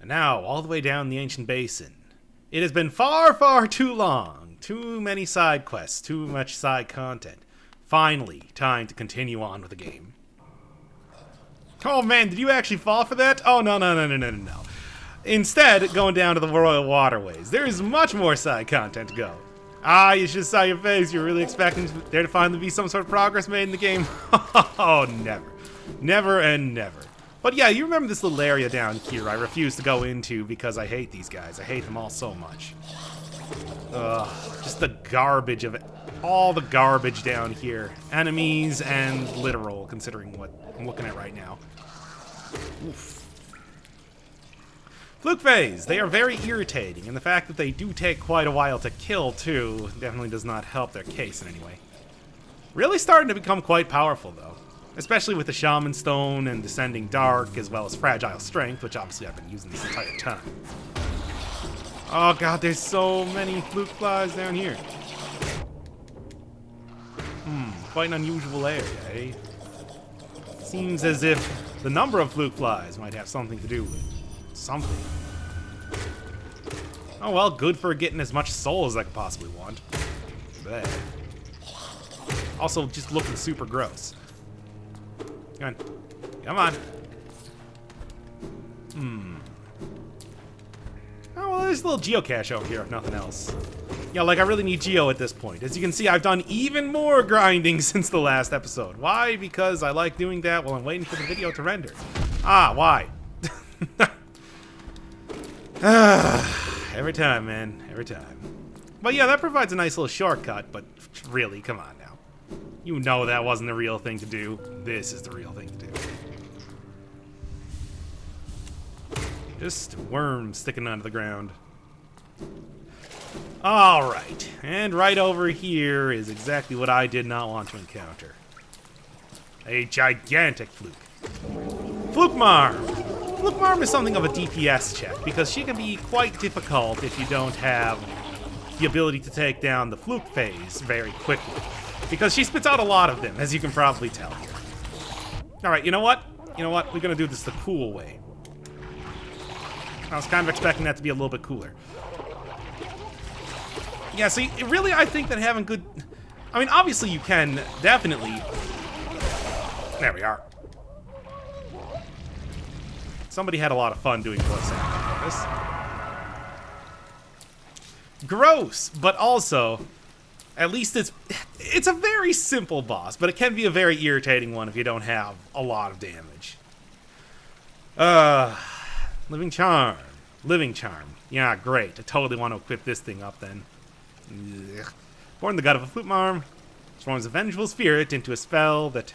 And now, all the way down the ancient basin. It has been far, far too long. Too many side quests, too much side content. Finally, time to continue on with the game. Oh man, did you actually fall for that? Oh, no. Instead, going down to the Royal Waterways. There is much more side content to go. Ah, you just saw your face. You're really expecting there to finally be some sort of progress made in the game? Oh, never. Never and never. But yeah, you remember this little area down here I refuse to go into because I hate these guys. I hate them all so much. Ugh, just the garbage of it. All the garbage down here. Enemies and literal, considering what I'm looking at right now. Oof. Fluke phase. They are very irritating, and the fact that they do take quite a while to kill, too, definitely does not help their case in any way. Really starting to become quite powerful, though. Especially with the Shaman Stone and Descending Dark, as well as Fragile Strength, which obviously I've been using this entire time. Oh god, there's so many fluke flies down here. Quite an unusual area, eh? Seems as if the number of fluke flies might have something to do with something. Oh well, good for getting as much soul as I could possibly want. Bleh. Also, just looking super gross. Come on. Come on. Oh, well, there's a little geocache over here, if nothing else. Yeah, like, I really need geo at this point. As you can see, I've done even more grinding since the last episode. Why? Because I like doing that while I'm waiting for the video to render. Ah, why? Every time, man. Every time. But yeah, that provides a nice little shortcut, but really, come on now. You know that wasn't the real thing to do. This is the real thing to do. Just worms sticking onto the ground. Alright, and right over here is exactly what I did not want to encounter. A gigantic fluke. Fluke Marm! Fluke Marm is something of a DPS check, because she can be quite difficult if you don't have the ability to take down the fluke phase very quickly. Because she spits out a lot of them, as you can probably tell here. Alright, you know what? You know what? We're gonna do this the cool way. I was kind of expecting that to be a little bit cooler. Yeah, see, really, I think that having good... I mean, obviously you can definitely... There we are. Somebody had a lot of fun doing voice acting for this. Gross, but also, at least it's a very simple boss, but it can be a very irritating one if you don't have a lot of damage. Living Charm. Living Charm. Yeah, great. I totally want to equip this thing up then. Ugh. Born the god of a flute marm, transforms a vengeful spirit into a spell that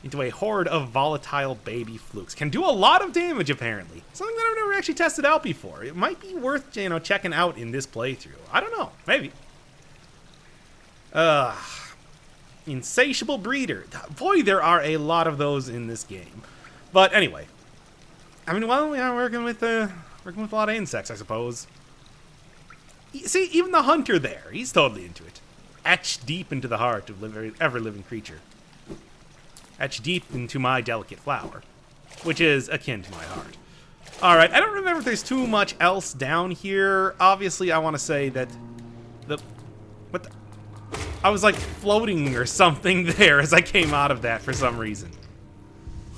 into a horde of volatile baby flukes. Can do a lot of damage, apparently. Something that I've never actually tested out before. It might be worth, you know, checking out in this playthrough. I don't know. Maybe. Insatiable breeder. Boy, there are a lot of those in this game. But anyway, I mean, well, we are working with a lot of insects, I suppose. See, even the hunter there, he's totally into it. Etched deep into the heart of every ever-living creature. Etched deep into my delicate flower, which is akin to my heart. Alright, I don't remember if there's too much else down here. Obviously, I want to say that I was like floating or something there as I came out of that for some reason.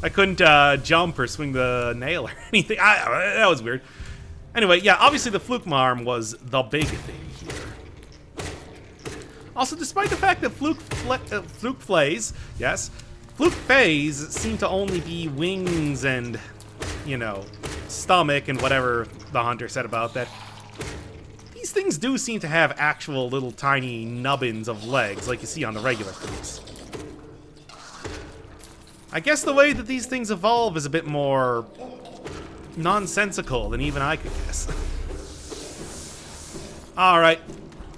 I couldn't jump or swing the nail or anything. That was weird. Anyway, yeah, obviously the fluke marm was the big thing here. Also, despite the fact that fluke phase seem to only be wings and, you know, stomach and whatever the hunter said about that, these things do seem to have actual little tiny nubbins of legs like you see on the regular flukes. I guess the way that these things evolve is a bit more nonsensical than even I could guess. Alright,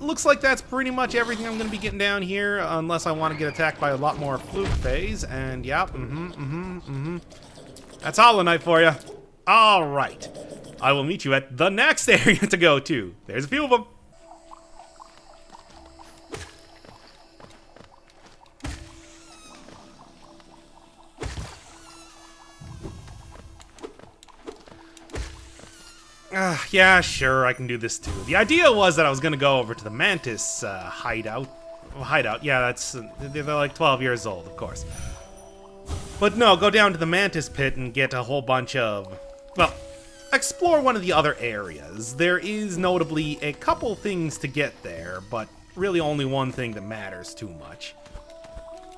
looks like that's pretty much everything I'm going to be getting down here, unless I want to get attacked by a lot more fluke phase, and yeah, That's Hollow Knight for you. Alright, I will meet you at the next area to go to. There's a few of them. Yeah, sure, I can do this too. The idea was that I was gonna go over to the Mantis hideout. Well, hideout, yeah, that's they're like 12 years old, of course. But no, go down to the Mantis pit and get a whole bunch of, well, explore one of the other areas. There is notably a couple things to get there, but really only one thing that matters too much.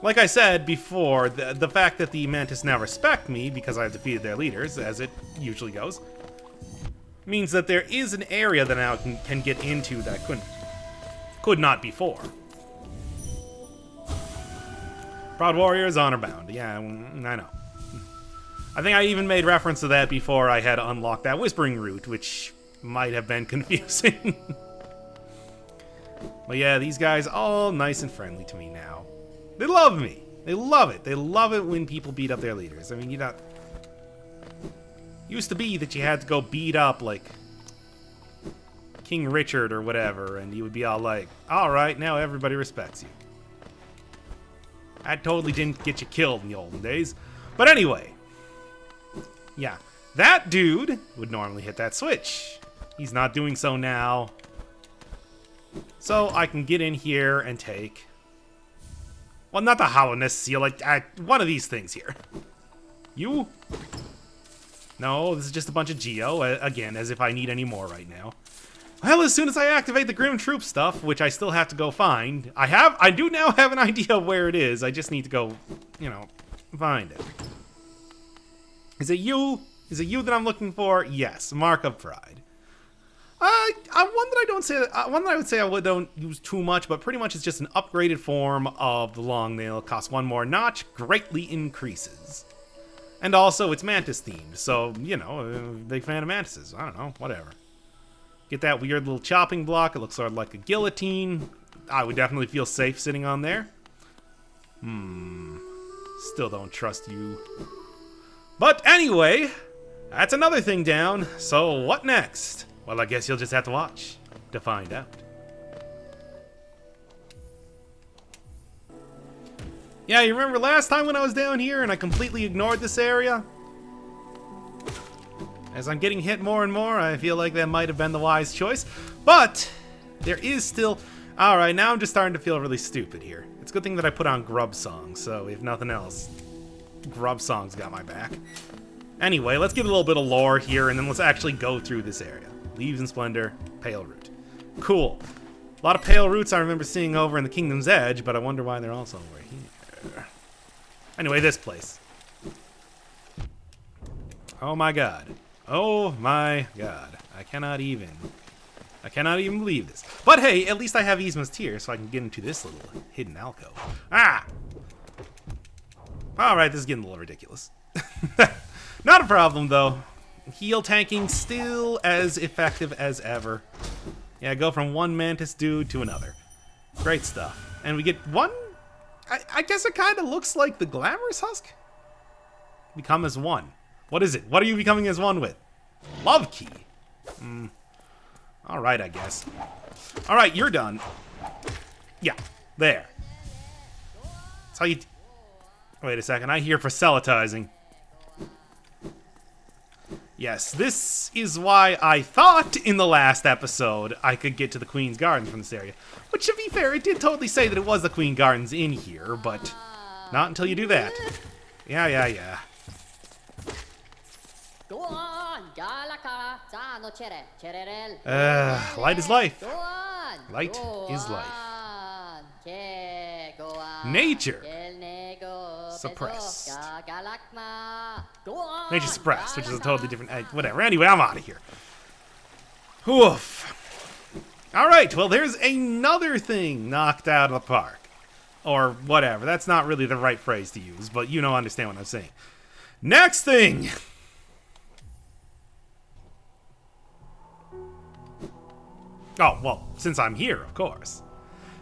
Like I said before, the fact that the Mantis now respect me because I've defeated their leaders, as it usually goes, means that there is an area that I now can get into that I could not before. Proud warriors, honor bound. Yeah, I know. I think I even made reference to that before I had unlocked that whispering route, which might have been confusing. But yeah, these guys all nice and friendly to me now. They love me. They love it. They love it when people beat up their leaders. I mean, you know, used to be that you had to go beat up like King Richard or whatever, and you would be all like, all right, now everybody respects you. That totally didn't get you killed in the olden days. But anyway, yeah, that dude would normally hit that switch. He's not doing so now. So I can get in here and take, well, not the hollowness seal, like one of these things here. You? No, this is just a bunch of Geo, again, as if I need any more right now. Well, as soon as I activate the Grim Troop stuff, which I still have to go find, I do now have an idea of where it is. I just need to go, you know, find it. Is it you? Is it you that I'm looking for? Yes, Mark of Pride. One that I would say I don't use too much, but pretty much it's just an upgraded form of the long nail. Costs one more notch, greatly increases. And also, it's Mantis themed, so, you know, big fan of Mantises. I don't know, whatever. Get that weird little chopping block. It looks sort of like a guillotine. I would definitely feel safe sitting on there. Still don't trust you. But anyway, that's another thing down. So what next? Well, I guess you'll just have to watch to find out. Yeah, you remember last time when I was down here and I completely ignored this area? As I'm getting hit more and more, I feel like that might have been the wise choice. But there is still... Alright, now I'm just starting to feel really stupid here. It's a good thing that I put on Grub Songs, so if nothing else, Grub Songs got my back. Anyway, let's give it a little bit of lore here, and then let's actually go through this area. Leaves and Splendor, Pale Root. Cool. A lot of Pale Roots I remember seeing over in the Kingdom's Edge, but I wonder why they're also over here. Anyway, this place. Oh my god. Oh my god. I cannot even believe this. But hey, at least I have Yzma's Tear, so I can get into this little hidden alcove. Ah! Alright, this is getting a little ridiculous. Not a problem, though. Heal tanking still as effective as ever. Yeah, go from one Mantis dude to another. Great stuff. And we get one... I guess it kind of looks like the Glamorous Husk? Become as one. What is it? What are you becoming as one with? Love Key. Alright, I guess. Alright, you're done. Yeah, there. That's how you... Wait a second, I hear proselytizing. Yes, this is why I thought in the last episode I could get to the Queen's Gardens from this area. Which, to be fair, it did totally say that it was the Queen Gardens in here, but not until you do that. Yeah. Light is life. Light is life. Nature. Suppressed. Nature suppressed, which is a totally different... whatever. Anyway, I'm out of here. Oof. Alright, well, there's another thing knocked out of the park. Or whatever. That's not really the right phrase to use, but you know, understand what I'm saying. Next thing! Oh, well, since I'm here, of course.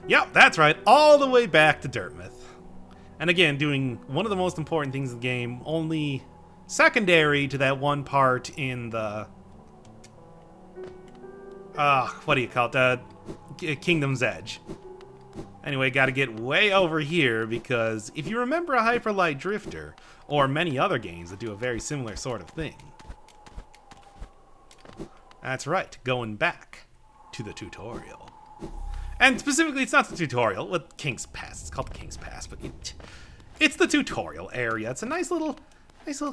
Yep, that's right, all the way back to Dirtmouth. And again, doing one of the most important things in the game, only secondary to that one part in the... what do you call it? Kingdom's Edge. Anyway, gotta get way over here, because if you remember a Hyperlight Drifter, or many other games that do a very similar sort of thing, That's right, going back to the tutorial. And specifically, it's not the tutorial with King's Pass. It's called the King's Pass, but it's the tutorial area. It's a nice little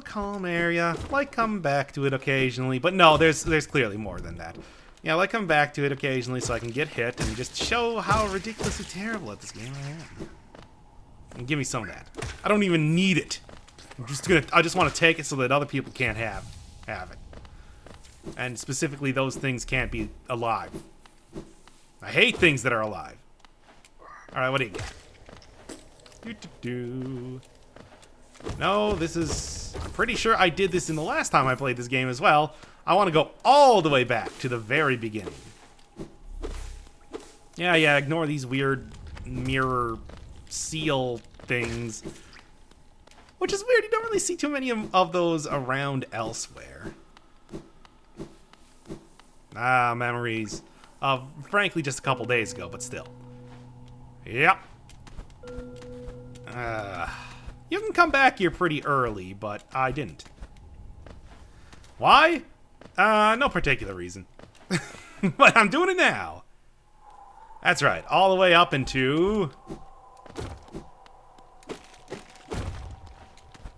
calm area. Like coming back to it occasionally, but no, there's clearly more than that. Yeah, I like coming back to it occasionally so I can get hit and just show how ridiculously terrible at this game I am. And give me some of that. I don't even need it. I just want to take it so that other people can't have it. And specifically, those things can't be alive. I hate things that are alive. Alright, what do you get? No, this is... I'm pretty sure I did this in the last time I played this game as well. I want to go all the way back to the very beginning. Yeah, ignore these weird mirror seal things. Which is weird, you don't really see too many of those around elsewhere. Ah, memories of, frankly, just a couple days ago, but still. Yep. You can come back here pretty early, but I didn't. Why? No particular reason. But I'm doing it now. That's right, all the way up into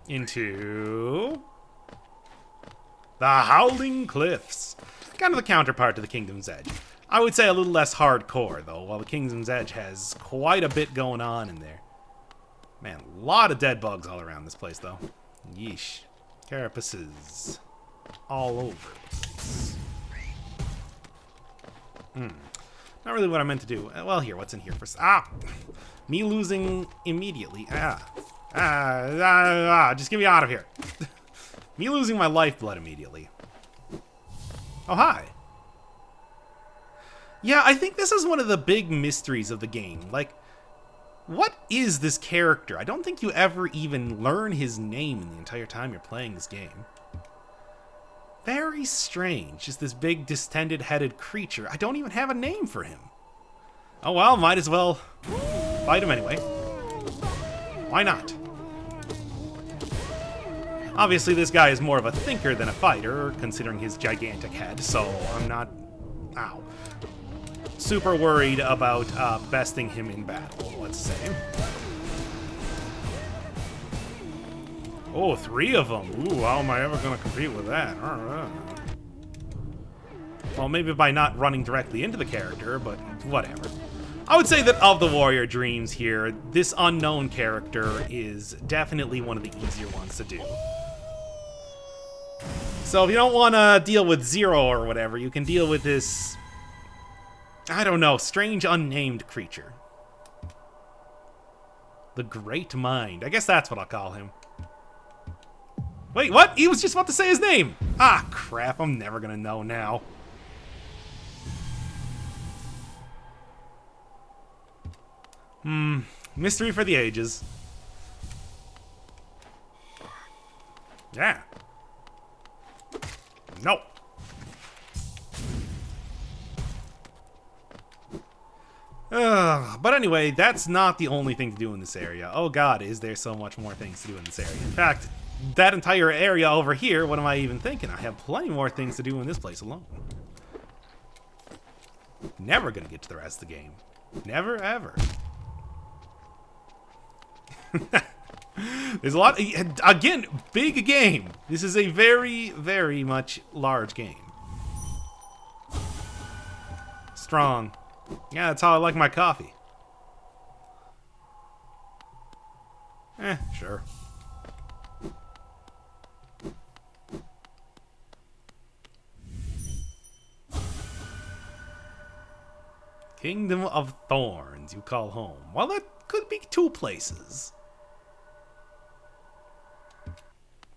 the Howling Cliffs. Kind of the counterpart to the Kingdom's Edge. I would say a little less hardcore, though, while the Kingdom's Edge has quite a bit going on in there. Man, a lot of dead bugs all around this place, though. Yeesh. Carapaces. All over the place. Not really what I meant to do. Well, here, what's in here first? Me losing immediately. Just get me out of here. Me losing my lifeblood immediately. Oh, hi. Yeah, I think this is one of the big mysteries of the game. Like, what is this character? I don't think you ever even learn his name in the entire time you're playing this game. Very strange. Just this big, distended-headed creature. I don't even have a name for him. Oh well, might as well fight him anyway. Why not? Obviously, this guy is more of a thinker than a fighter, considering his gigantic head, so I'm not... super worried about besting him in battle, let's say. Oh, 3 of them. Ooh, how am I ever going to compete with that? Well, maybe by not running directly into the character, but whatever. I would say that of the warrior dreams here, this unknown character is definitely one of the easier ones to do. So if you don't want to deal with Zero or whatever, you can deal with this, I don't know, strange unnamed creature. The Great Mind. I guess that's what I'll call him. Wait, what? He was just about to say his name! Ah, crap, I'm never gonna know now. Mystery for the ages. Yeah. No. But anyway, that's not the only thing to do in this area. Oh god, is there so much more things to do in this area. In fact, that entire area over here, what am I even thinking? I have plenty more things to do in this place alone. Never gonna get to the rest of the game. Never, ever. There's a lot, again, big game. This is a very, very much large game. Strong. Yeah, that's how I like my coffee. Sure. Kingdom of Thorns, you call home. Well, that could be 2 places.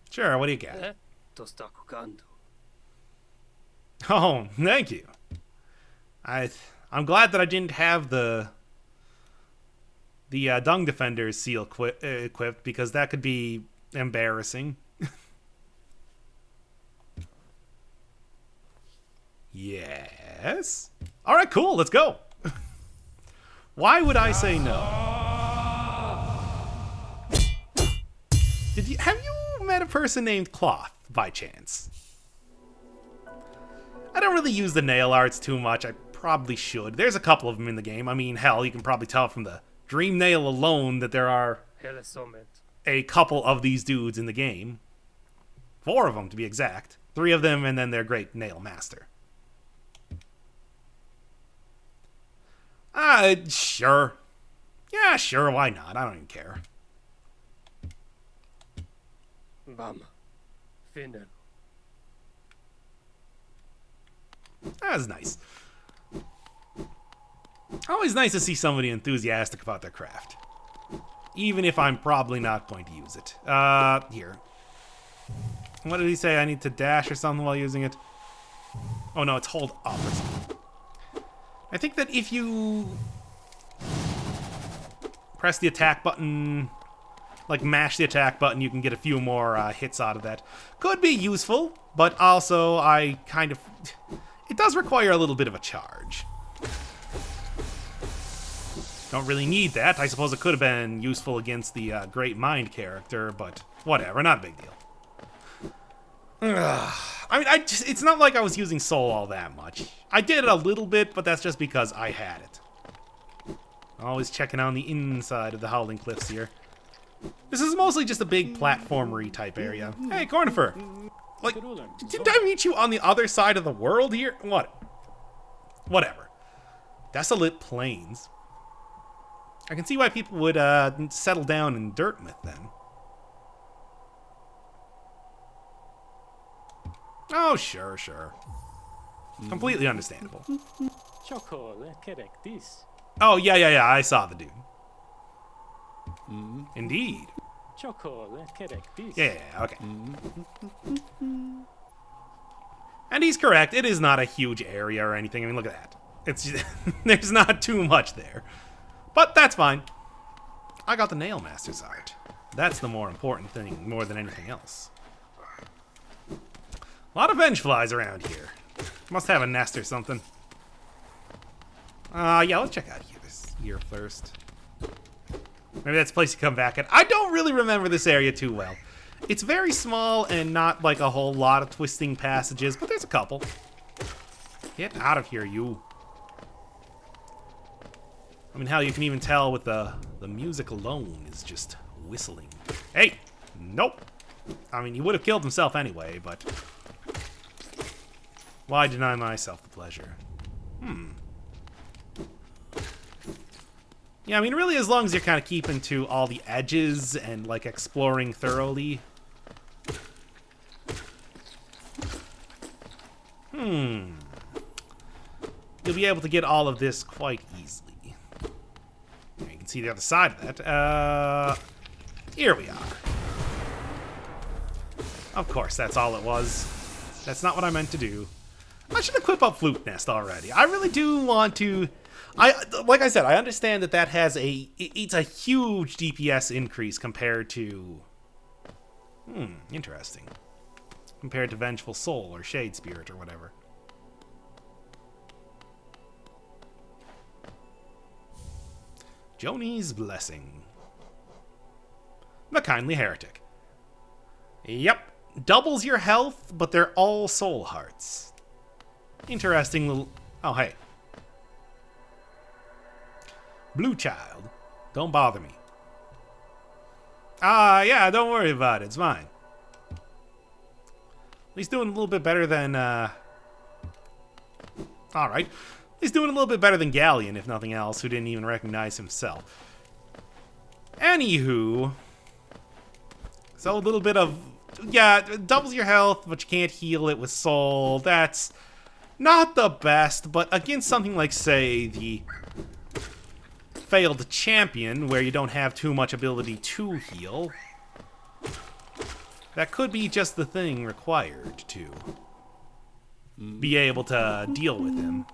Sure, what do you got? Oh, thank you. I'm glad that I didn't have the Dung Defender's seal equipped, because that could be embarrassing. Yes? Alright, cool, let's go. Why would I say no? Have you met a person named Cloth, by chance? I don't really use the nail arts too much. I probably should. There's a couple of them in the game. I mean, hell, you can probably tell from the dream nail alone that there are a couple of these dudes in the game. 4 of them, to be exact. 3 of them, and then their great nail master. Sure. Yeah, sure, why not? I don't even care. Bam. Finnen. That's nice. Always nice to see somebody enthusiastic about their craft. Even if I'm probably not going to use it. Here. What did he say? I need to dash or something while using it? Oh no, it's hold up or something. I think that if you press the attack button, like mash the attack button, you can get a few more hits out of that. Could be useful, but also it does require a little bit of a charge. Don't really need that. I suppose it could have been useful against the Great Mind character, but whatever, not a big deal. I mean, it's not like I was using Soul all that much. I did it a little bit, but that's just because I had it. Always checking on the inside of the Howling Cliffs here. This is mostly just a big platformery type area. Hey, Cornifer! Like, didn't I meet you on the other side of the world here? What? Whatever. Desolate plains. I can see why people would settle down in Dirtmouth then. Oh, sure, sure. Completely understandable. Oh, yeah, I saw the dude. Indeed. Yeah, okay. And he's correct. It is not a huge area or anything. I mean, look at that. It's just, there's not too much there. But that's fine. I got the Nail Master's art. That's the more important thing, more than anything else. A lot of Vengeflies around here. Must have a nest or something. Yeah, let's check out here first. Maybe that's a place to come back at. I don't really remember this area too well. It's very small and not like a whole lot of twisting passages, but there's a couple. Get out of here, you. I mean, hell, you can even tell with the music alone is just whistling. Hey! Nope! I mean, he would have killed himself anyway, but... why deny myself the pleasure? Yeah, I mean, really, as long as you're kind of keeping to all the edges and, like, exploring thoroughly. You'll be able to get all of this quite easily. You can see the other side of that. Here we are. Of course, that's all it was. That's not what I meant to do. I should equip up Fluke Nest already. I really do want to... like I said, I understand that has it's a huge DPS increase compared to... interesting. Compared to Vengeful Soul or Shade Spirit or whatever. Joni's Blessing. The Kindly Heretic. Yep. Doubles your health, but they're all soul hearts. Interesting little... oh, hey. Blue Child. Don't bother me. Yeah, don't worry about it. It's fine. He's doing a little bit better than, alright. He's doing a little bit better than Galleon, if nothing else, who didn't even recognize himself. Anywho. So a little bit of... yeah, it doubles your health, but you can't heal it with soul. That's not the best, but against something like, say, the Failed Champion, where you don't have too much ability to heal, that could be just the thing required to be able to deal with him.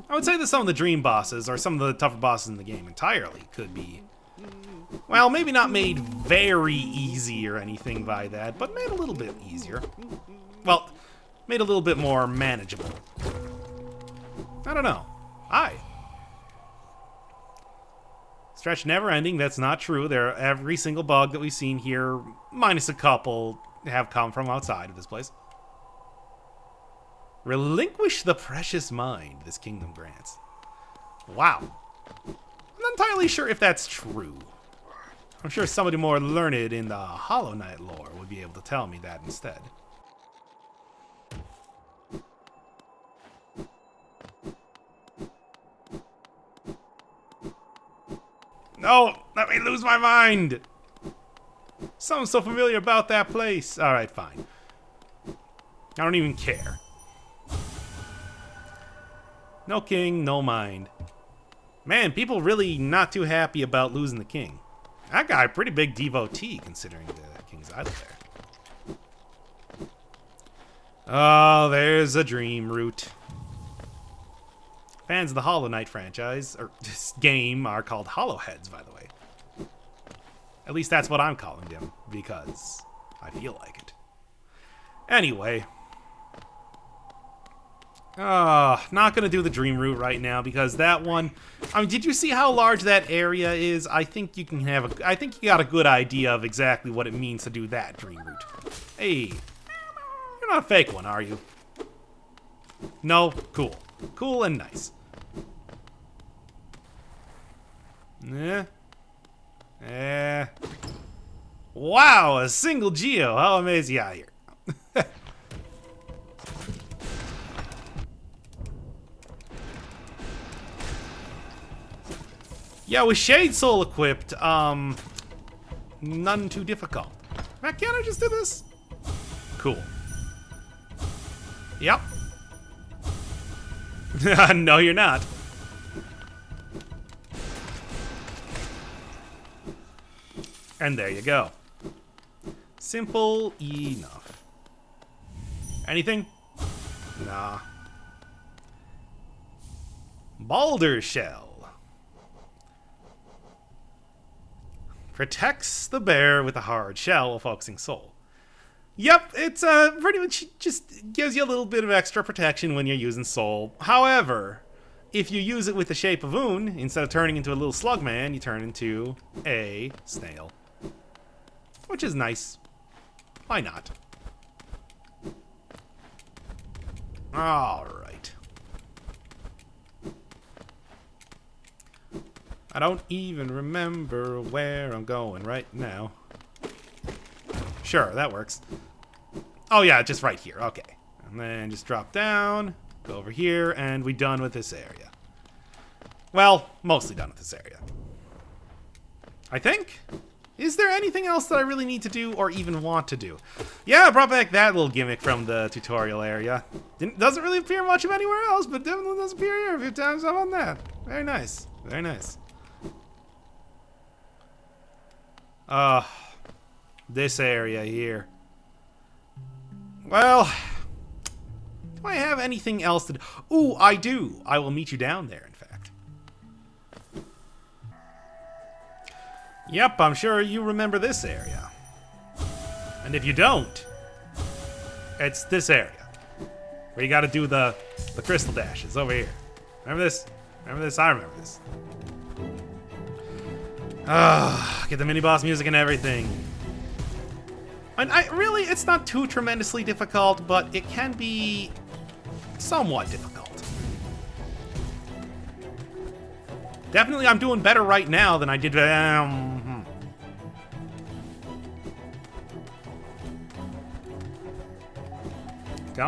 I would say that some of the dream bosses, or some of the tougher bosses in the game entirely, could be, well, maybe not made very easy or anything by that, but made a little bit easier. Well, made a little bit more manageable. I don't know. Stretch never ending, that's not true. Every single bug that we've seen here, minus a couple, have come from outside of this place. Relinquish the precious mind this kingdom grants. Wow. I'm not entirely sure if that's true. I'm sure somebody more learned in the Hollow Knight lore would be able to tell me that instead. No! Let me lose my mind! Something so familiar about that place. Alright, fine. I don't even care. No king, no mind. Man, people really not too happy about losing the king. That guy, pretty big devotee considering the king's idol there. Oh, there's a dream route. Fans of the Hollow Knight franchise, or this game, are called Hollowheads, by the way. At least that's what I'm calling them, because I feel like it. Anyway. Not gonna do the dream route right now, because that one... I mean, did you see how large that area is? I think you can have a... I think you got a good idea of exactly what it means to do that dream route. Hey. You're not a fake one, are you? No? Cool. Cool and nice. Wow, a single Geo. How amazing out here. Yeah, with Shade Soul equipped, none too difficult. Man, can't I just do this? Cool. Yep. No, you're not. And there you go. Simple enough. Anything? Nah. Boulder Shell. Protects the bear with a hard shell while focusing soul. Yep, it's pretty much just gives you a little bit of extra protection when you're using soul. However, if you use it with the shape of Un, instead of turning into a little slug man, you turn into a snail. Which is nice. Why not? Alright. I don't even remember where I'm going right now. Sure, that works. Oh yeah, just right here. Okay. And then just drop down, go over here, and we're done with this area. Well, mostly done with this area. I think? Is there anything else that I really need to do or even want to do? Yeah, I brought back that little gimmick from the tutorial area. Doesn't really appear much of anywhere else, but definitely does appear here a few times. How about that? Very nice. Very nice. This area here. Well, do I have anything else to do? Ooh, I do. I will meet you down there, in fact. Yep, I'm sure you remember this area. And if you don't, it's this area. Where you gotta do the crystal dashes over here. Remember this? Remember this? I remember this. Get the mini-boss music and everything. And really, it's not too tremendously difficult, but it can be somewhat difficult. Definitely, I'm doing better right now than I did. Come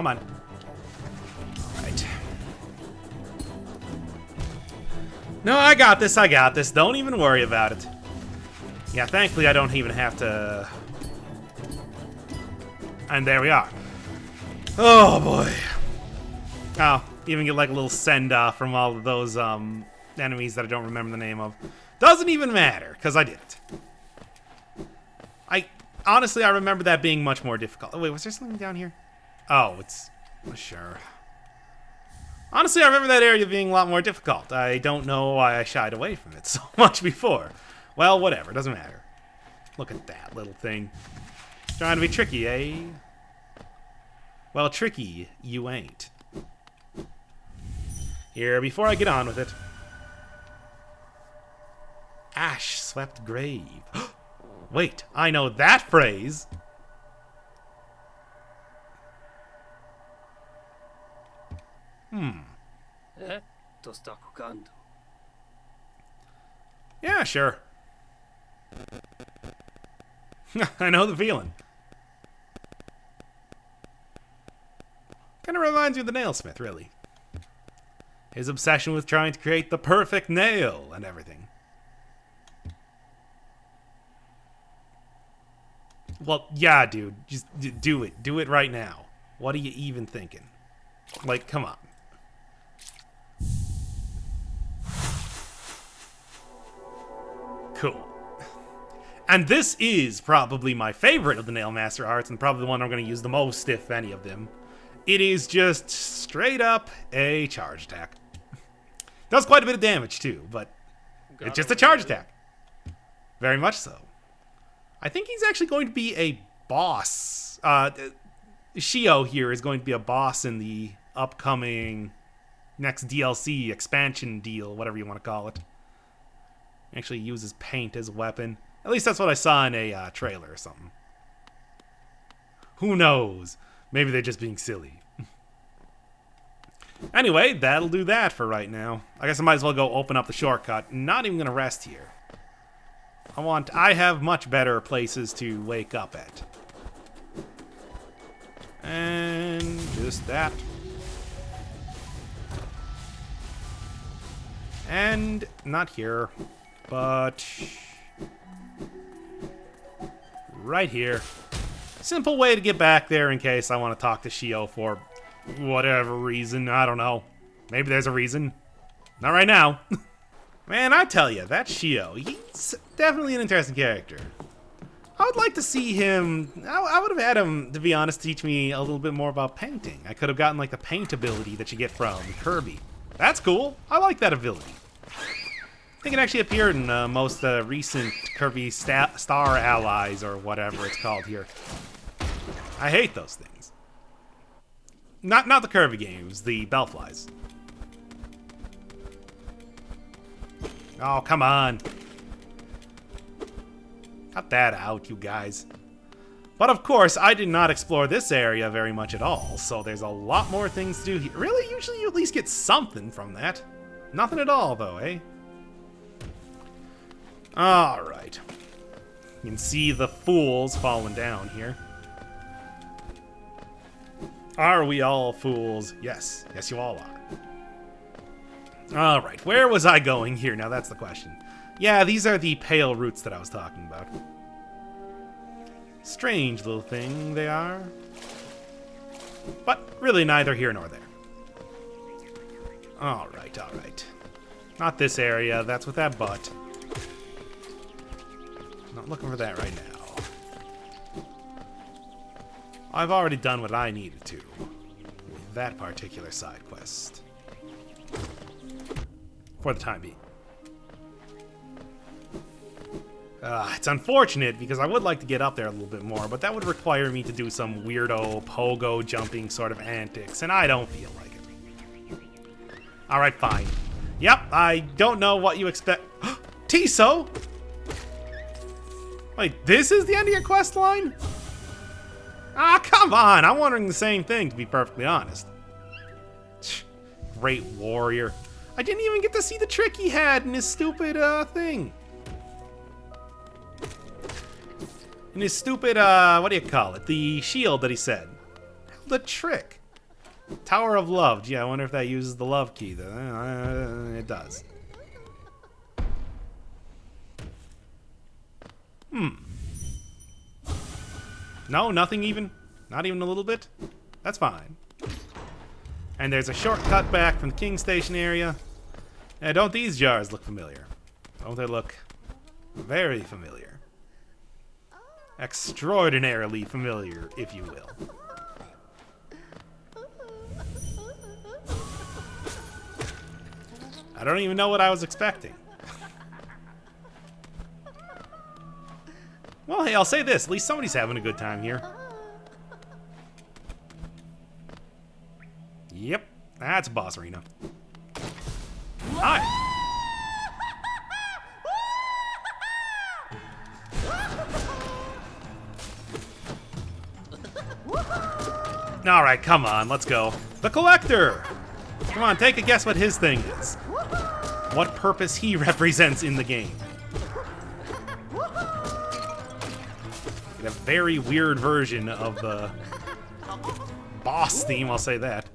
on. All right. No, I got this. I got this. Don't even worry about it. Yeah, thankfully, I don't even have to. And there we are. Oh boy. Oh, even get like a little send-off from all of those enemies that I don't remember the name of. Doesn't even matter, because I did it. Honestly, I remember that being much more difficult. Oh, wait, was there something down here? Oh, it's... sure. Honestly, I remember that area being a lot more difficult. I don't know why I shied away from it so much before. Well, whatever, doesn't matter. Look at that little thing. Trying to be tricky, eh? Well, tricky, you ain't. Here, before I get on with it. Ash-swept grave. Wait, I know that phrase. To sta cucando. Yeah, sure. I know the feeling. Kind of reminds me of the nailsmith, really. His obsession with trying to create the perfect nail and everything. Well, yeah, dude. Just do it. Do it right now. What are you even thinking? Like, come on. Cool. And this is probably my favorite of the Nail Master arts, and probably the one I'm going to use the most, if any of them. It is just straight up a charge attack. Does quite a bit of damage, too, but it's just a charge attack. Very much so. I think he's actually going to be a boss. Shio here is going to be a boss in the upcoming next DLC expansion deal, whatever you want to call it. Actually uses paint as a weapon. At least that's what I saw in a trailer or something. Who knows? Maybe they're just being silly. Anyway, that'll do that for right now. I guess I might as well go open up the shortcut. Not even going to rest here. I have much better places to wake up at. And just that. And not here, but right here. Simple way to get back there in case I want to talk to Shio for whatever reason. I don't know. Maybe there's a reason. Not right now. Man, I tell you, that Shio, he's definitely an interesting character. I would like to see him. I would have had him, to be honest, teach me a little bit more about painting. I could have gotten like the paint ability that you get from Kirby. That's cool. I like that ability. I think it actually appeared in most recent Kirby Star Allies or whatever it's called here. I hate those things. Not the Kirby games, the Bellflies. Oh, come on. Cut that out, you guys. But of course, I did not explore this area very much at all, so there's a lot more things to do here. Really? Usually you at least get something from that. Nothing at all, though, eh? Alright. You can see the fools falling down here. Are we all fools? Yes. Yes, you all are. Alright, where was I going here? Now that's the question. Yeah, these are the pale roots that I was talking about. Strange little thing they are. But really neither here nor there. Alright, alright. Not this area, that's with that butt. Not looking for that right now. I've already done what I needed to with that particular side quest. For the time being. It's unfortunate because I would like to get up there a little bit more, but that would require me to do some weirdo pogo jumping sort of antics, and I don't feel like it. Alright, fine. Yep, I don't know what you expect. Tiso! Wait, this is the end of your quest line? Ah, come on! I'm wondering the same thing, to be perfectly honest. Great warrior. I didn't even get to see the trick he had in his stupid, thing. In his stupid, what do you call it? The shield that he said. The trick. Tower of Love. Gee, I wonder if that uses the love key. It does. No, nothing even? Not even a little bit? That's fine. And there's a shortcut back from the King Station area. Don't these jars look familiar? Don't they look very familiar? Extraordinarily familiar, if you will. I don't even know what I was expecting. Well, hey, I'll say this. At least somebody's having a good time here. Yep, that's Boss Arena. Hi. Alright, come on, let's go. The Collector! Come on, take a guess what his thing is. What purpose he represents in the game. Get a very weird version of the boss theme, I'll say that.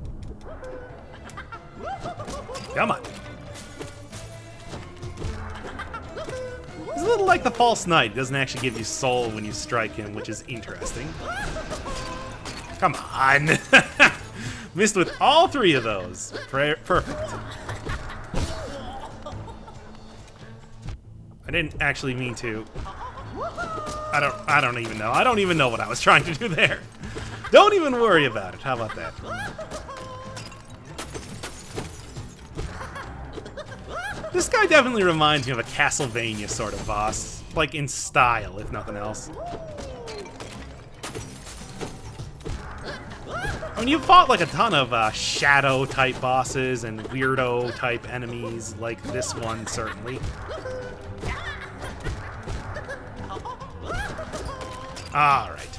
Come on. It's a little like the False Knight. It doesn't actually give you soul when you strike him, which is interesting. Come on. Missed with all three of those. Perfect. I didn't actually mean to. I don't even know. I don't even know what I was trying to do there. Don't even worry about it. How about that? This guy definitely reminds me of a Castlevania sort of boss. Like in style, if nothing else. I mean, you've fought like a ton of shadow-type bosses and weirdo-type enemies, like this one, certainly. Alright.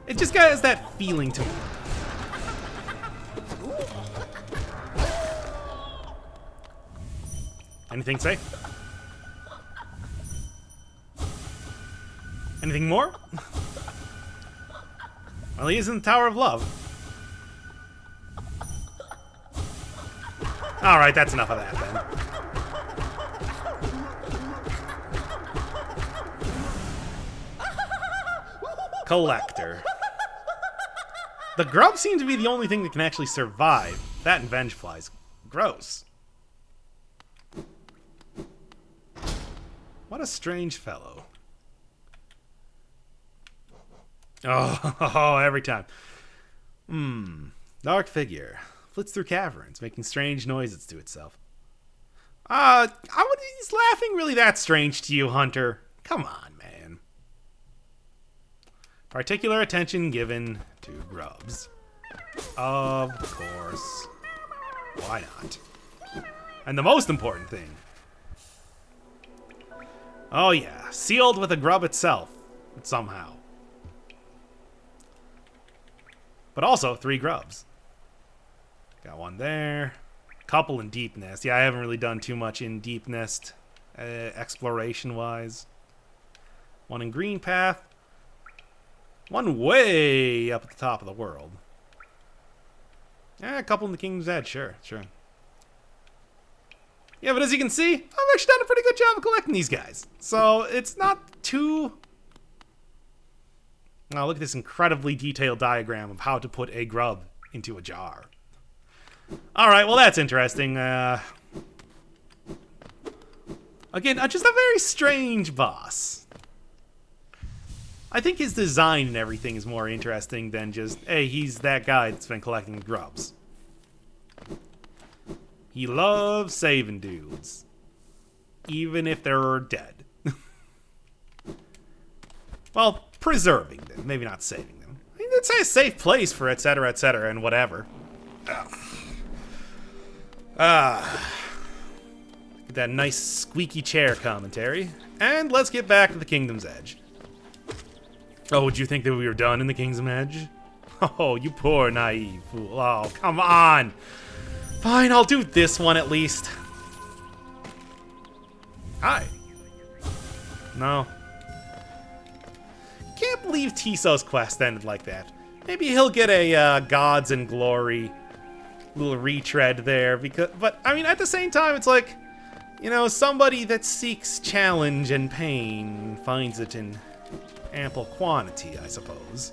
It just has that feeling to me. Anything say? Anything more? Well, he is in the Tower of Love. Alright, that's enough of that then. Collector. The grub seems to be the only thing that can actually survive. That and Vengeflies. Gross. What a strange fellow. Oh, every time. Dark figure. Flits through caverns, making strange noises to itself. Is laughing really that strange to you, Hunter? Come on, man. Particular attention given to grubs. Of course. Why not? And the most important thing. Oh yeah, sealed with a grub itself, somehow. But also 3 grubs. Got one there. Couple in Deep Nest. Yeah, I haven't really done too much in Deep Nest exploration-wise. One in Green Path. One way up at the top of the world. A couple in the King's Edge, sure. Yeah, but as you can see, I've actually done a pretty good job of collecting these guys. So it's not too... Now look at this incredibly detailed diagram of how to put a grub into a jar. Alright, well that's interesting. Again, just a very strange boss. I think his design and everything is more interesting than just, hey, he's that guy that's been collecting grubs. He loves saving dudes. Even if they're dead. Well, preserving them, maybe not saving them. I mean, it's a safe place for etc., and whatever. Get that nice squeaky chair commentary. And let's get back to the Kingdom's Edge. Oh, would you think that we were done in the Kingdom's Edge? Oh, you poor naive fool. Oh, come on. Fine, I'll do this one at least. Hi. No. Can't believe Tiso's quest ended like that. Maybe he'll get a Gods and Glory little retread there, but I mean, at the same time, it's like, you know, somebody that seeks challenge and pain finds it in ample quantity, I suppose.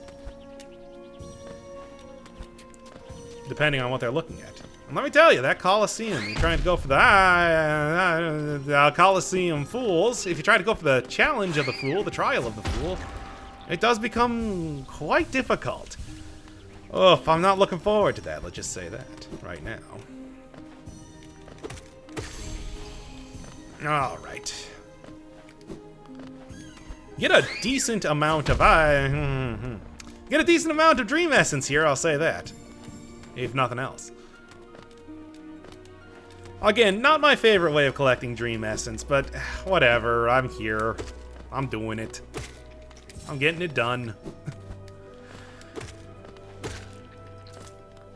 Depending on what they're looking at. And let me tell you, that Colosseum, you're trying to go for the Colosseum Fools, if you try to go for the challenge of the Fool, the trial of the Fool, it does become quite difficult. Oh, I'm not looking forward to that, let's just say that right now. Alright. Get a decent amount of get a decent amount of Dream Essence here, I'll say that. If nothing else. Again, not my favorite way of collecting Dream Essence, but whatever, I'm here. I'm doing it. I'm getting it done.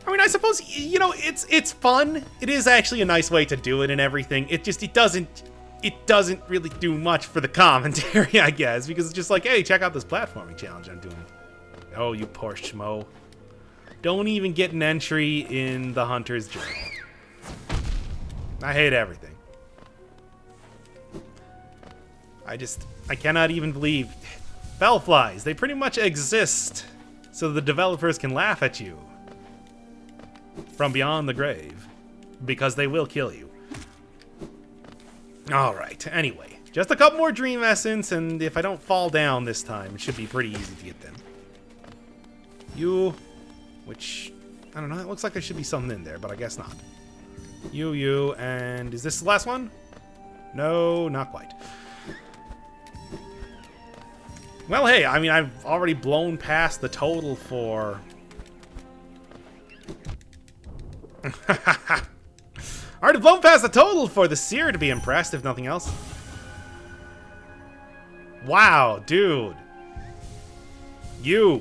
I mean, I suppose, you know, it's fun. It is actually a nice way to do it and everything. It doesn't really do much for the commentary, I guess, because it's just like, hey, check out this platforming challenge I'm doing. Oh, you poor schmo. Don't even get an entry in the Hunter's Journal. I hate everything. I cannot even believe Bellflies. They pretty much exist so the developers can laugh at you from beyond the grave, because they will kill you. Alright, anyway. Just a couple more Dream Essence, and if I don't fall down this time, it should be pretty easy to get them. You, which, I don't know, it looks like there should be something in there, but I guess not. You, and is this the last one? No, not quite. Well, hey, I mean, I've already blown past the total for... Already blown past the total for the Seer to be impressed, if nothing else. Wow, dude. You,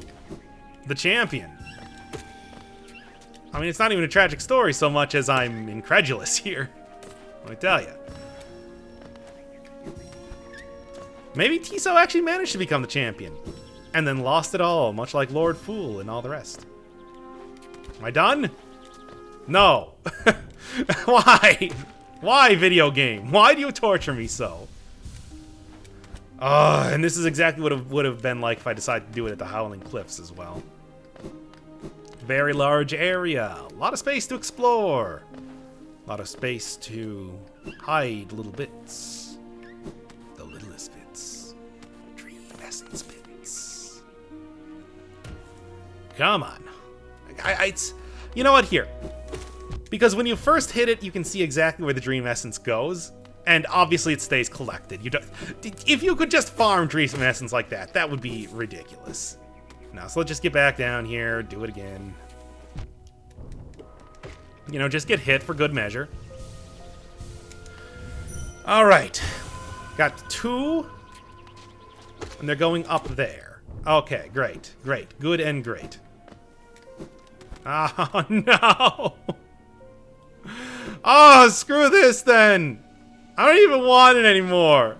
the champion. I mean, it's not even a tragic story so much as I'm incredulous here. Let me tell you. Maybe Tiso actually managed to become the champion, and then lost it all, much like Lord Fool and all the rest. Am I done? No. Why? Why, video game? Why do you torture me so? And this is exactly what it would have been like if I decided to do it at the Howling Cliffs as well. Very large area. A lot of space to explore. A lot of space to hide little bits. The littlest bits. Dream essence bits. Come on. You know what? Here. Because when you first hit it, you can see exactly where the Dream Essence goes. And obviously it stays collected. You don't, if you could just farm Dream Essence like that, that would be ridiculous. No, so let's just get back down here, do it again. You know, just get hit for good measure. Alright. Got 2. And they're going up there. Okay, great. Great. Good and great. Oh, no! Oh, screw this then! I don't even want it anymore!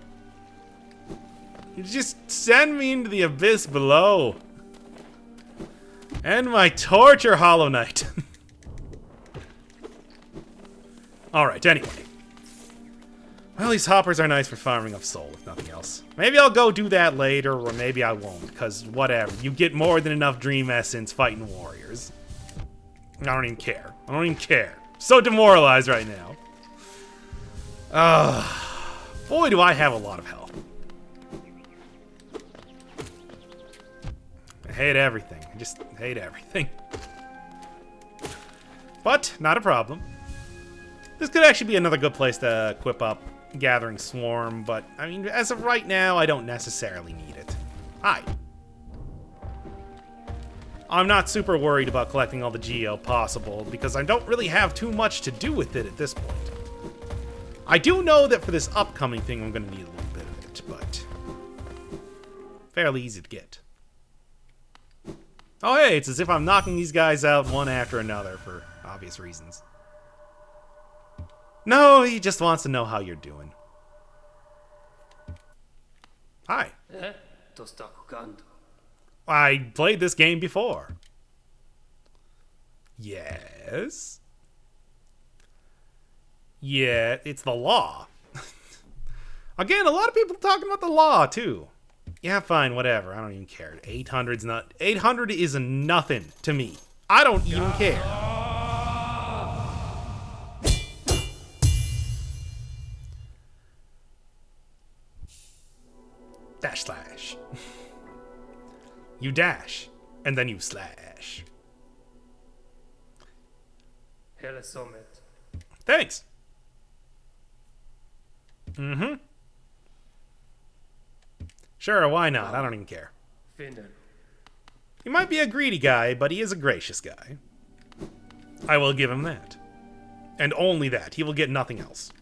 You just send me into the abyss below. End my torture, Hollow Knight. Alright, anyway. Well, these hoppers are nice for farming up soul, if nothing else. Maybe I'll go do that later, or maybe I won't, because whatever. You get more than enough Dream Essence fighting warriors. I don't even care. I don't even care. So demoralized right now. Boy, do I have a lot of health. I hate everything. I just hate everything. But, not a problem. This could actually be another good place to equip up Gathering Swarm, but, I mean, as of right now, I don't necessarily need it. Hi. I'm not super worried about collecting all the Geo possible, because I don't really have too much to do with it at this point. I do know that for this upcoming thing, I'm going to need a little bit of it, but fairly easy to get. Oh, hey, it's as if I'm knocking these guys out one after another for obvious reasons. No, he just wants to know how you're doing. Hi. I played this game before. Yes. Yeah, it's the law. Again, a lot of people talking about the law, too. Yeah, fine, whatever. I don't even care. 800's not... 800 is nothing to me. I don't even care. Dash slash. You dash, and then you slash. Thanks. Mm-hmm. Sure, why not? I don't even care. He might be a greedy guy, but he is a gracious guy. I will give him that. And only that. He will get nothing else.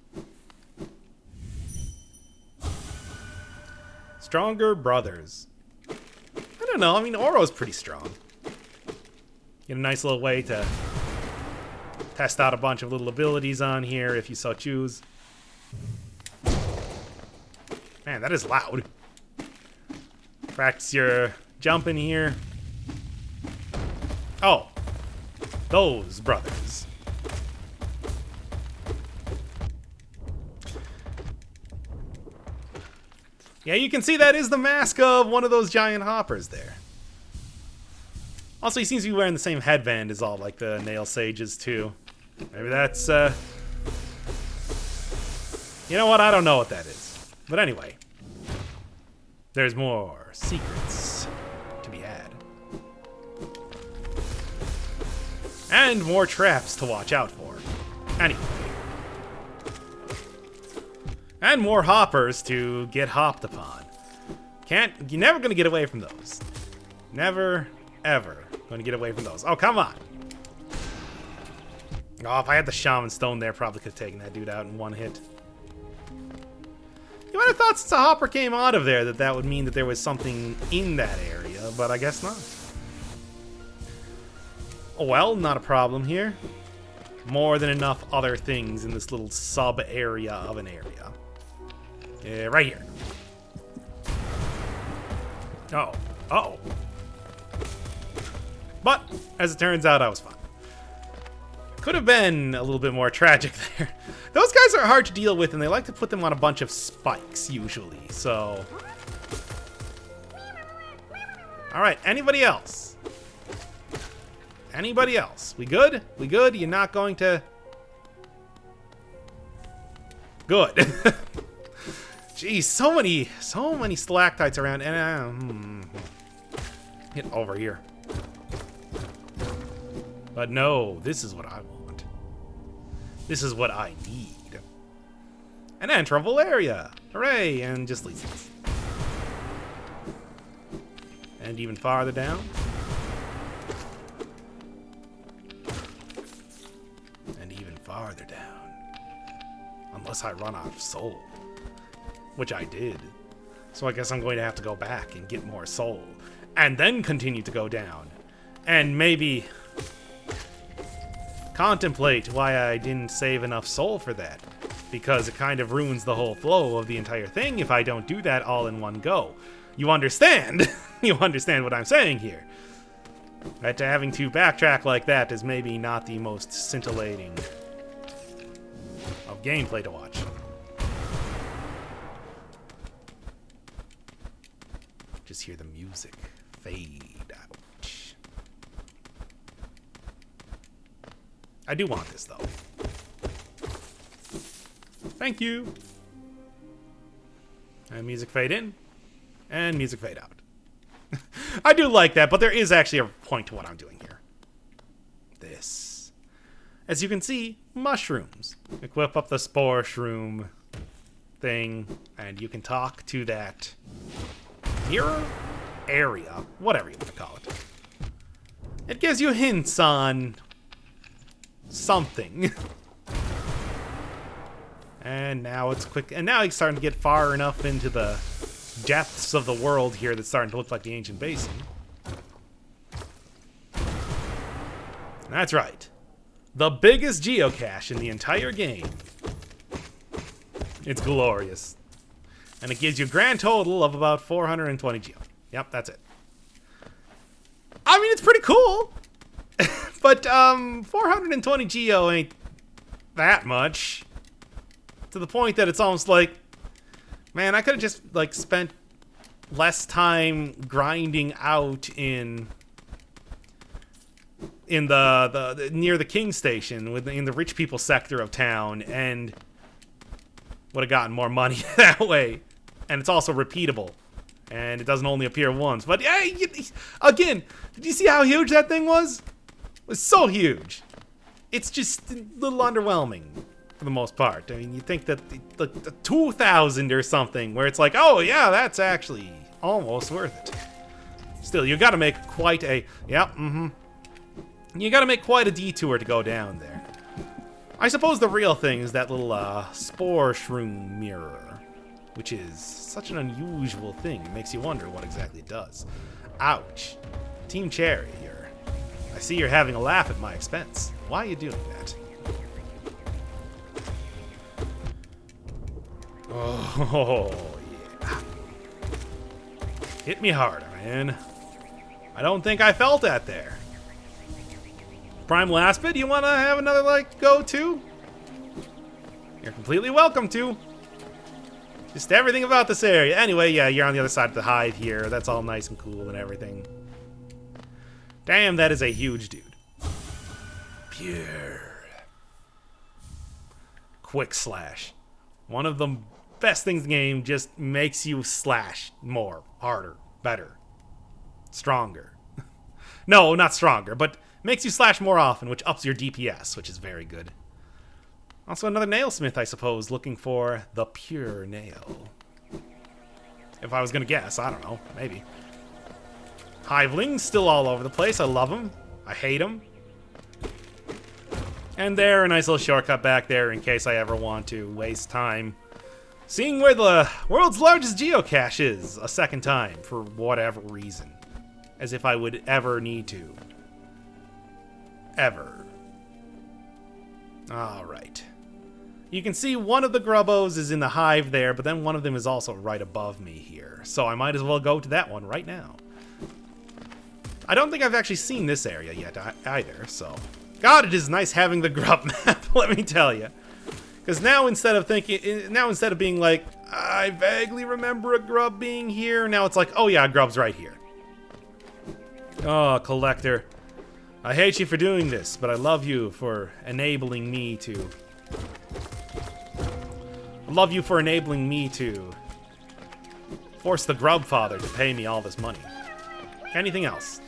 Stronger brothers. I don't know. I mean, Oro's pretty strong. Get a nice little way to Test out a bunch of little abilities on here if you so choose. Man, that is loud. Practice your jumping here. Oh, those brothers. Yeah, you can see that is the mask of one of those giant hoppers there. Also, he seems to be wearing the same headband as all, like, the nail sages, too. Maybe that's, You know what? I don't know what that is. But anyway. There's more secrets to be had. And more traps to watch out for. Anyway. And more hoppers to get hopped upon. You're never gonna get away from those. Never, ever gonna get away from those. Oh, come on. Oh, if I had the Shaman Stone there, probably could have taken that dude out in one hit. You might have thought since a hopper came out of there that would mean that there was something in that area, but I guess not. Oh, well, not a problem here. More than enough other things in this little sub-area of an area. Yeah, right here. Oh. Uh-oh. But, as it turns out, I was fine. Could have been a little bit more tragic there. Those guys are hard to deal with, and they like to put them on a bunch of spikes, usually, so... Alright, anybody else? Anybody else? We good? We good? You're not going to... Good. Jeez, so many stalactites around, and... Get over here. But no, this is what I want. This is what I need. An enterable area! Hooray! And just leaves us. And even farther down. And even farther down. Unless I run out of soul. Which I did. So I guess I'm going to have to go back and get more soul. And then continue to go down. And maybe... contemplate why I didn't save enough soul for that, because it kind of ruins the whole flow of the entire thing if I don't do that all in one go. You understand? You understand what I'm saying here. That having to backtrack like that is maybe not the most scintillating of gameplay to watch. Just hear the music fade out. I do want this, though. Thank you. And music fade in. And music fade out. I do like that, but there is actually a point to what I'm doing here. This. As you can see, mushrooms. Equip up the spore shroom thing, and you can talk to that mirror area, whatever you want to call it. It gives you hints on... something. And now it's quick. And now he's starting to get far enough into the depths of the world here that's starting to look like the ancient basin. That's right. The biggest geocache in the entire game. It's glorious. And it gives you a grand total of about 420 geo. Yep, that's it. I mean, it's pretty cool. But 420 geo ain't that much. To the point that it's almost like, man, I could have just like spent less time grinding out in the near the King Station in the rich people sector of town, and would have gotten more money that way. And it's also repeatable, and it doesn't only appear once. But yeah, again, did you see how huge that thing was? It was so huge. It's just a little underwhelming for the most part. I mean, you think that the 2,000 or something, where it's like, oh yeah, that's actually almost worth it. Still, you got to make quite a You got to make quite a detour to go down there. I suppose the real thing is that little spore shroom mirror, which is such an unusual thing. It makes you wonder what exactly it does. Ouch. Team Cherry, I see you're having a laugh at my expense. Why are you doing that? Oh, yeah. Hit me harder, man. I don't think I felt that there. Prime Laspid, you want to have another, like, go too? You're completely welcome to. Just everything about this area. Anyway, yeah, you're on the other side of the hive here. That's all nice and cool and everything. Damn, that is a huge dude. Pure. Quick slash. One of the best things in the game, just makes you slash more, harder, better, stronger. No, not stronger, but makes you slash more often, which ups your DPS, which is very good. Also another nailsmith, I suppose, looking for the pure nail. If I was gonna guess, I don't know, maybe. Hivelings still all over the place. I love them. I hate them. And there, a nice little shortcut back there in case I ever want to waste time seeing where the world's largest geocache is a second time for whatever reason. As if I would ever need to. Ever. Alright. You can see one of the grubbos is in the hive there, but then one of them is also right above me here. So I might as well go to that one right now. I don't think I've actually seen this area yet either, so... God, it is nice having the grub map, let me tell you. Because now instead of being like, I vaguely remember a grub being here, now it's like, oh yeah, a grub's right here. Oh, collector. I hate you for doing this, but I love you for enabling me to... force the grub father to pay me all this money. Anything else?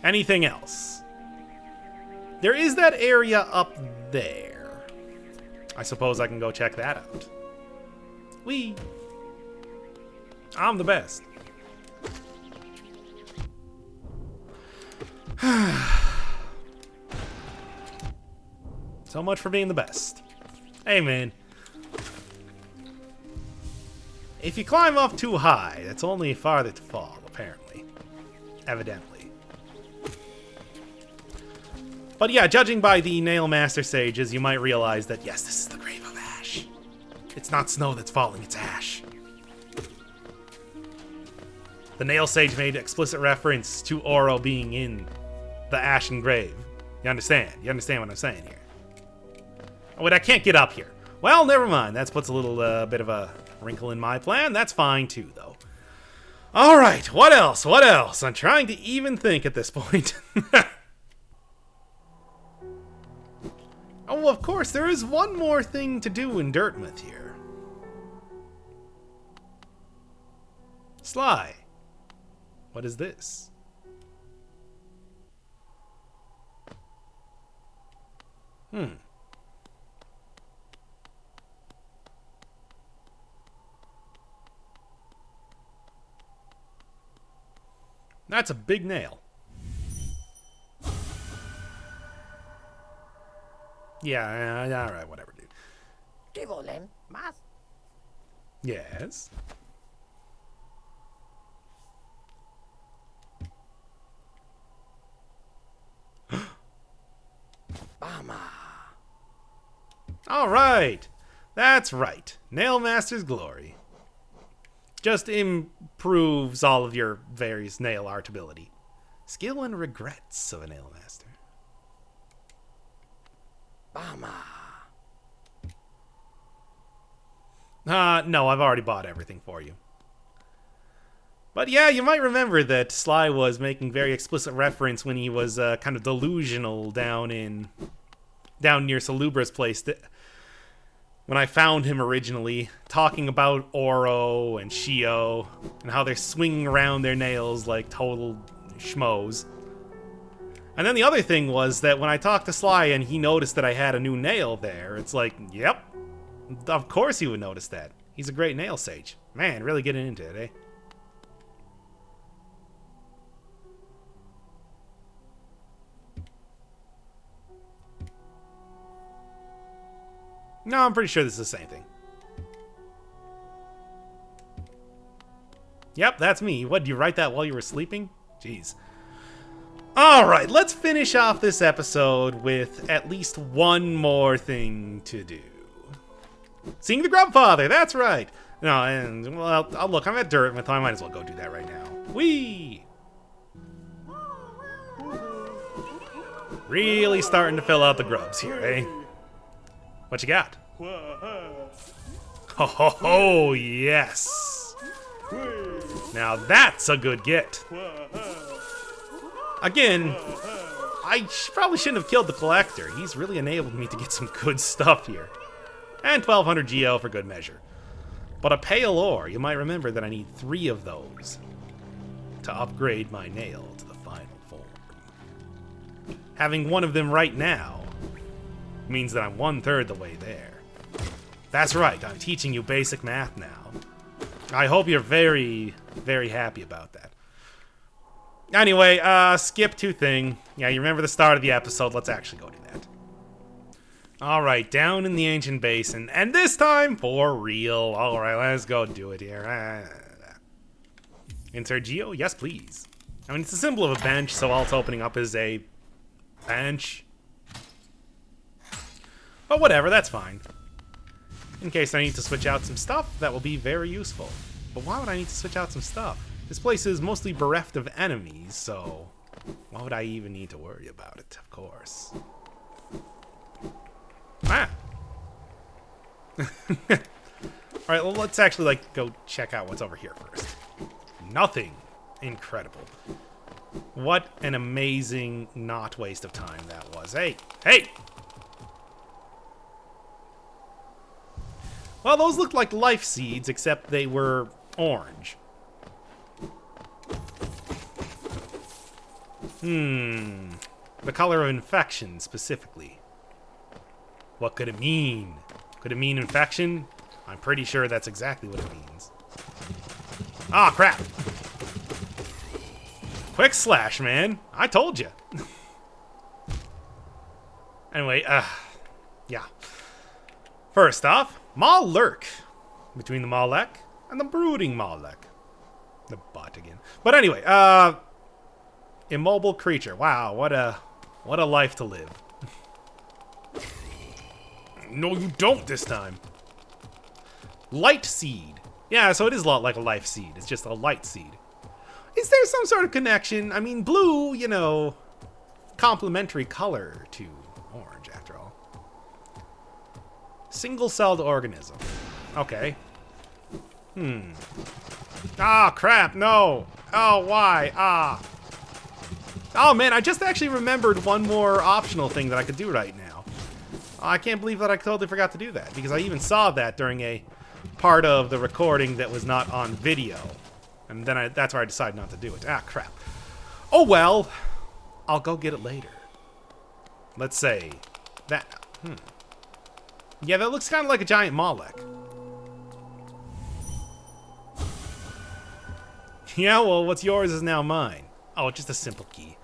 Anything else? There is that area up there. I suppose I can go check that out. Whee! I'm the best. So much for being the best. Hey, man. If you climb up too high, that's only farther to fall, apparently. Evidently. But yeah, judging by the Nail Master sages, you might realize that, yes, this is the grave of ash. It's not snow that's falling, it's ash. The Nail Sage made explicit reference to Oro being in the ashen grave. You understand? You understand what I'm saying here? Oh, wait, I can't get up here. Well, never mind. That puts a little bit of a wrinkle in my plan. That's fine, too, though. All right, what else? What else? I'm trying to even think at this point. Oh, of course, there is one more thing to do in Dirtmouth here. Sly. What is this? That's a big nail. Yeah, alright, whatever, dude. Yes? Alright! That's right. Nail Master's Glory. Just improves all of your various nail art ability. Skill and regrets of a Nail Master. No, I've already bought everything for you. But yeah, you might remember that Sly was making very explicit reference when he was kind of delusional down near Salubra's place. When I found him originally, talking about Oro and Shio, and how they're swinging around their nails like total schmoes. And then the other thing was that when I talked to Sly and he noticed that I had a new nail there, it's like, yep, of course he would notice that. He's a great nail sage. Man, really getting into it, eh? No, I'm pretty sure this is the same thing. Yep, that's me. What, did you write that while you were sleeping? Jeez. Alright, let's finish off this episode with at least one more thing to do. Seeing the Grubfather, that's right! No, and, well, look, I'm at Dirtmouth, I might as well go do that right now. Whee! Really starting to fill out the grubs here, eh? What you got? Ho ho ho, yes! Now that's a good get. Again, I probably shouldn't have killed the collector. He's really enabled me to get some good stuff here. And 1200 GL for good measure. But a pale ore, you might remember that I need 3 of those to upgrade my nail to the final form. Having one of them right now means that I'm 1/3 the way there. That's right, I'm teaching you basic math now. I hope you're very, very happy about that. Anyway, skip to thing. Yeah, you remember the start of the episode. Let's actually go do that. Alright, down in the ancient basin. And this time, for real. Alright, let's go do it here. Insert Geo? Yes, please. I mean, it's a symbol of a bench, so all it's opening up is a bench. But whatever, that's fine. In case I need to switch out some stuff, that will be very useful. But why would I need to switch out some stuff? This place is mostly bereft of enemies, so why would I even need to worry about it, of course. Ah! Alright, well, let's actually, like, go check out what's over here first. Nothing. Incredible. What an amazing not waste of time that was. Hey! Hey! Well, those looked like life seeds, except they were orange. The color of infection, specifically. What could it mean? Could it mean infection? I'm pretty sure that's exactly what it means. Ah, crap! Quick slash, man. I told you. Anyway, yeah. First off, Mal lurk between the Malek and the brooding Malek. The butt again. But anyway, immobile creature. Wow, what a life to live. No, you don't this time. Light seed. Yeah, so it is a lot like a life seed. It's just a light seed. Is there some sort of connection? I mean, blue, you know, complementary color to orange, after all. Single-celled organism. Okay. Ah, crap, no. Oh, why? Ah. Oh, man, I just actually remembered one more optional thing that I could do right now. I can't believe that I totally forgot to do that, because I even saw that during a part of the recording that was not on video. And then that's where I decided not to do it. Ah, crap. Oh, well. I'll go get it later. Let's say that. Yeah, that looks kind of like a giant Malek. Yeah, well, what's yours is now mine. Oh, just a simple key.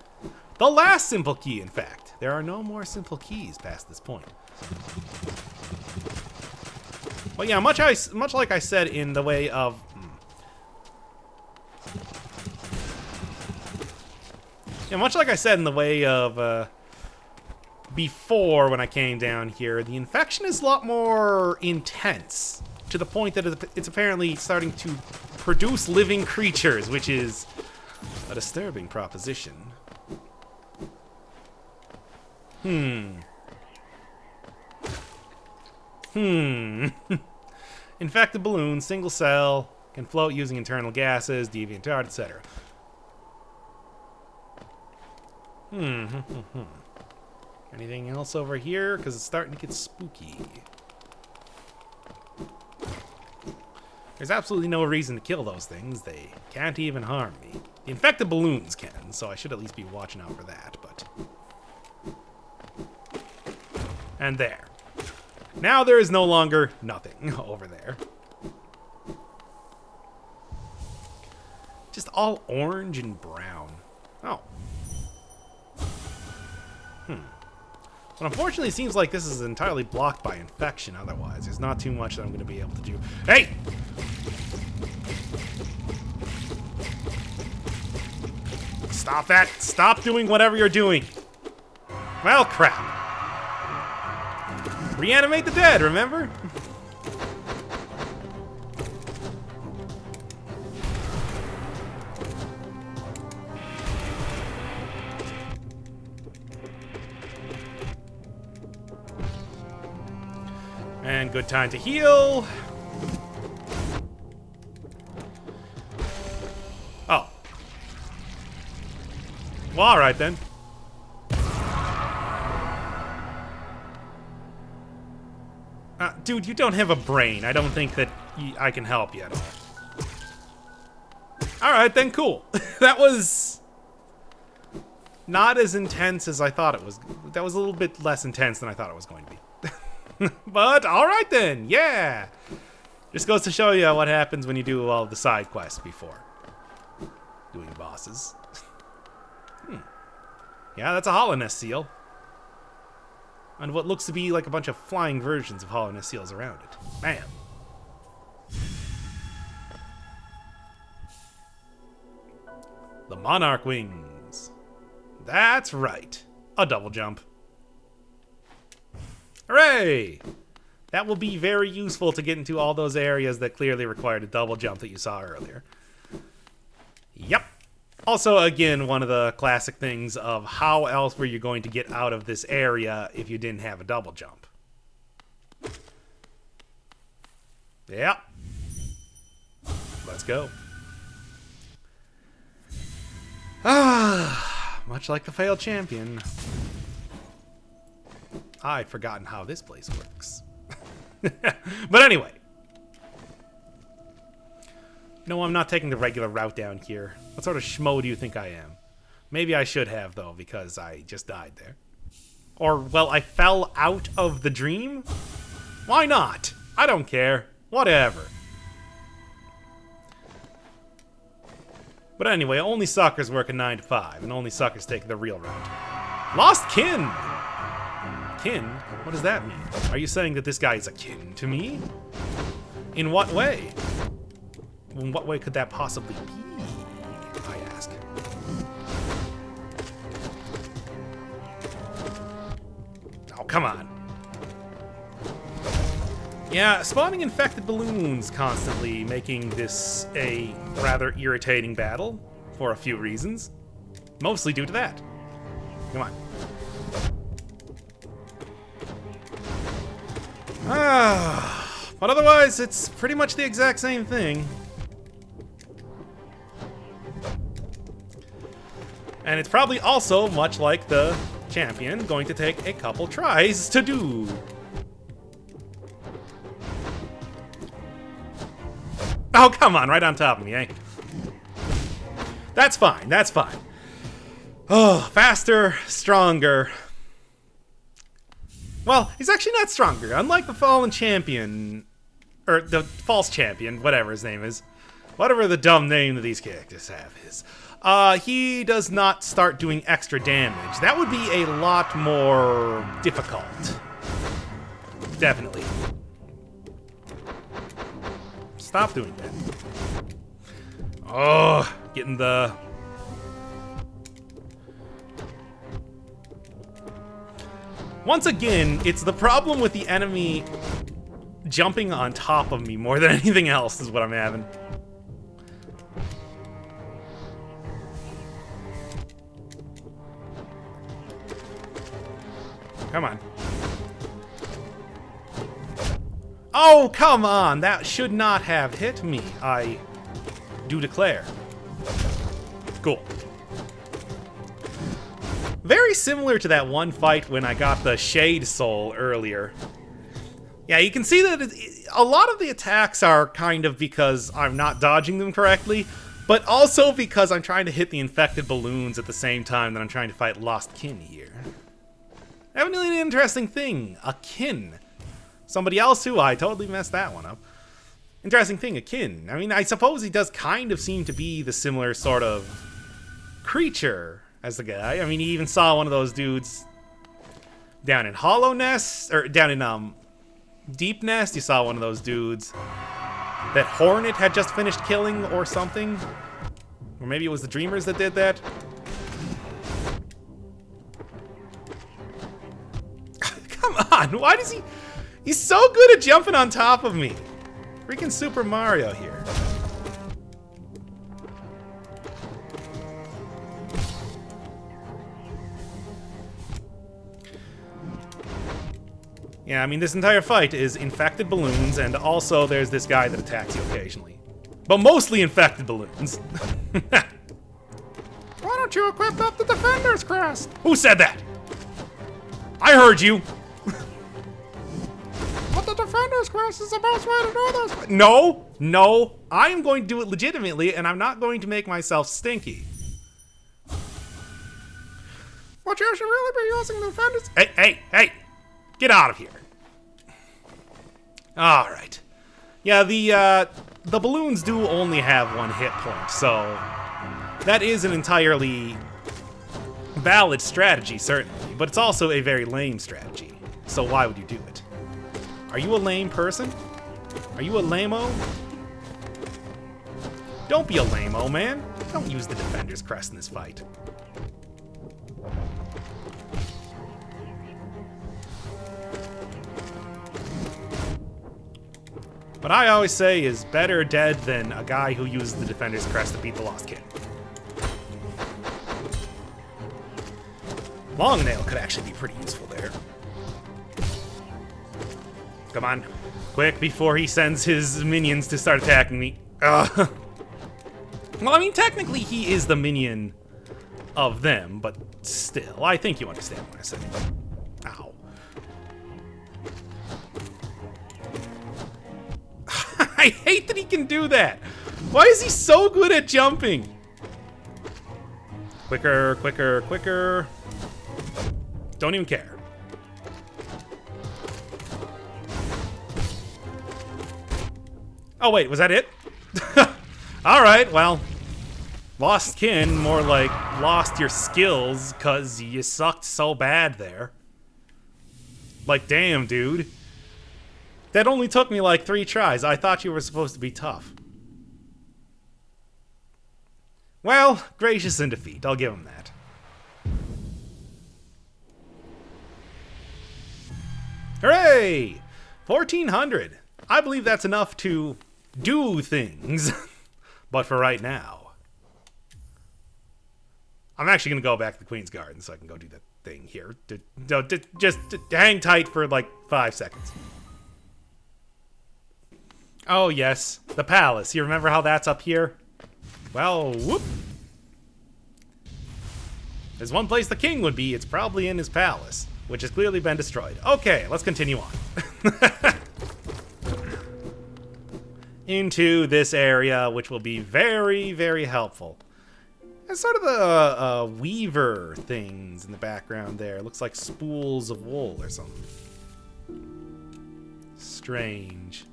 The last simple key, in fact. There are no more simple keys past this point. Well, yeah, much like I said in the way of... Yeah, much like I said in the way of... before, when I came down here, the infection is a lot more intense. To the point that it's apparently starting to produce living creatures, which is a disturbing proposition. Infected balloon, single cell, can float using internal gases, deviant art, etc. Anything else over here? Because it's starting to get spooky. There's absolutely no reason to kill those things. They can't even harm me. The infected balloons can, so I should at least be watching out for that, but... And there. Now there is no longer nothing over there. Just all orange and brown. Oh. But unfortunately, it seems like this is entirely blocked by infection otherwise. There's not too much that I'm going to be able to do. Hey! Stop that. Stop doing whatever you're doing. Well, crap. Reanimate the dead, remember? And good time to heal. Oh. Well, alright then. Dude, you don't have a brain. I don't think that I can help you at all. Alright then, cool. That was not as intense as I thought it was. That was a little bit less intense than I thought it was going to be. But, alright then, yeah! Just goes to show you what happens when you do all the side quests before doing bosses. Yeah, that's a Hollowness seal. And what looks to be like a bunch of flying versions of Hollowness seals around it. Bam! The Monarch wings. That's right. A double jump. Hooray! That will be very useful to get into all those areas that clearly required a double jump that you saw earlier. Yep. Also, again, one of the classic things of how else were you going to get out of this area if you didn't have a double jump? Yep. Let's go. Ah, much like the failed champion. I've forgotten how this place works. But anyway. No, I'm not taking the regular route down here. What sort of schmo do you think I am? Maybe I should have, though, because I just died there. Or, well, I fell out of the dream? Why not? I don't care. Whatever. But anyway, only suckers work a 9 to 5, and only suckers take the real route. Lost kin! Kin? What does that mean? Are you saying that this guy is akin to me? In what way? In what way could that possibly be, I ask? Oh, come on. Yeah, spawning infected balloons constantly, making this a rather irritating battle for a few reasons. Mostly due to that. Come on. But otherwise, it's pretty much the exact same thing. And it's probably also, much like the champion, going to take a couple tries to do. Oh, come on, right on top of me, eh? That's fine, that's fine. Oh, faster, stronger. Well, he's actually not stronger. Unlike the fallen champion, or the false champion, whatever his name is. Whatever the dumb name that these characters have is. He does not start doing extra damage. That would be a lot more difficult. Definitely. Stop doing that. Oh, getting the... Once again, it's the problem with the enemy jumping on top of me more than anything else is what I'm having. Come on. Oh, come on! That should not have hit me, I do declare. Cool. Very similar to that one fight when I got the Shade Soul earlier. Yeah, you can see that a lot of the attacks are kind of because I'm not dodging them correctly, but also because I'm trying to hit the infected balloons at the same time that I'm trying to fight Lost Kin here. Evidently an interesting thing. A kin. Somebody else who I totally messed that one up. Interesting thing, a kin. I mean, I suppose he does kind of seem to be the similar sort of creature as the guy. I mean, he even saw one of those dudes down in Hollowness, or down in Deep Nest. You saw one of those dudes that Hornet had just finished killing or something. Or maybe it was the Dreamers that did that. on! Why does he... He's so good at jumping on top of me. Freaking Super Mario here. Yeah, I mean, this entire fight is infected balloons, and also there's this guy that attacks you occasionally. But mostly infected balloons. Why don't you equip up the Defender's Crest? Who said that? I heard you. But the Defender's Crest is the best way to do this. No, no. I am going to do it legitimately, and I'm not going to make myself stinky. But you should really be using the Defender's... Hey. Get out of here. All right. Yeah, the balloons do only have 1 hit point, so that is an entirely valid strategy, certainly, but it's also a very lame strategy. So why would you do it? Are you a lame person? Are you a lame-o? Don't be a lame-o, man. Don't use the Defender's Crest in this fight. What I always say is better dead than a guy who uses the Defender's Crest to beat the Lost Kid. Long Nail could actually be pretty useful there. Come on. Quick, before he sends his minions to start attacking me. Well, I mean, technically he is the minion of them, but still, I think you understand what I said. Ow. I hate that he can do that. Why is he so good at jumping? Quicker, quicker, quicker. Don't even care. Oh, wait, was that it? All right, well, lost kin, more like lost your skills because you sucked so bad there. Like, damn, dude. That only took me like 3 tries. I thought you were supposed to be tough. Well, gracious in defeat. I'll give him that. Hooray! 1,400. I believe that's enough to do things. But for right now, I'm actually going to go back to the Queen's Garden so I can go do that thing here. Just hang tight for like 5 seconds. Oh, yes. The palace. You remember how that's up here? Well, whoop. There's one place the king would be. It's probably in his palace, which has clearly been destroyed. Okay, let's continue on. Into this area, which will be very, very helpful. There's sort of a weaver things in the background there. It looks like spools of wool or something. Strange.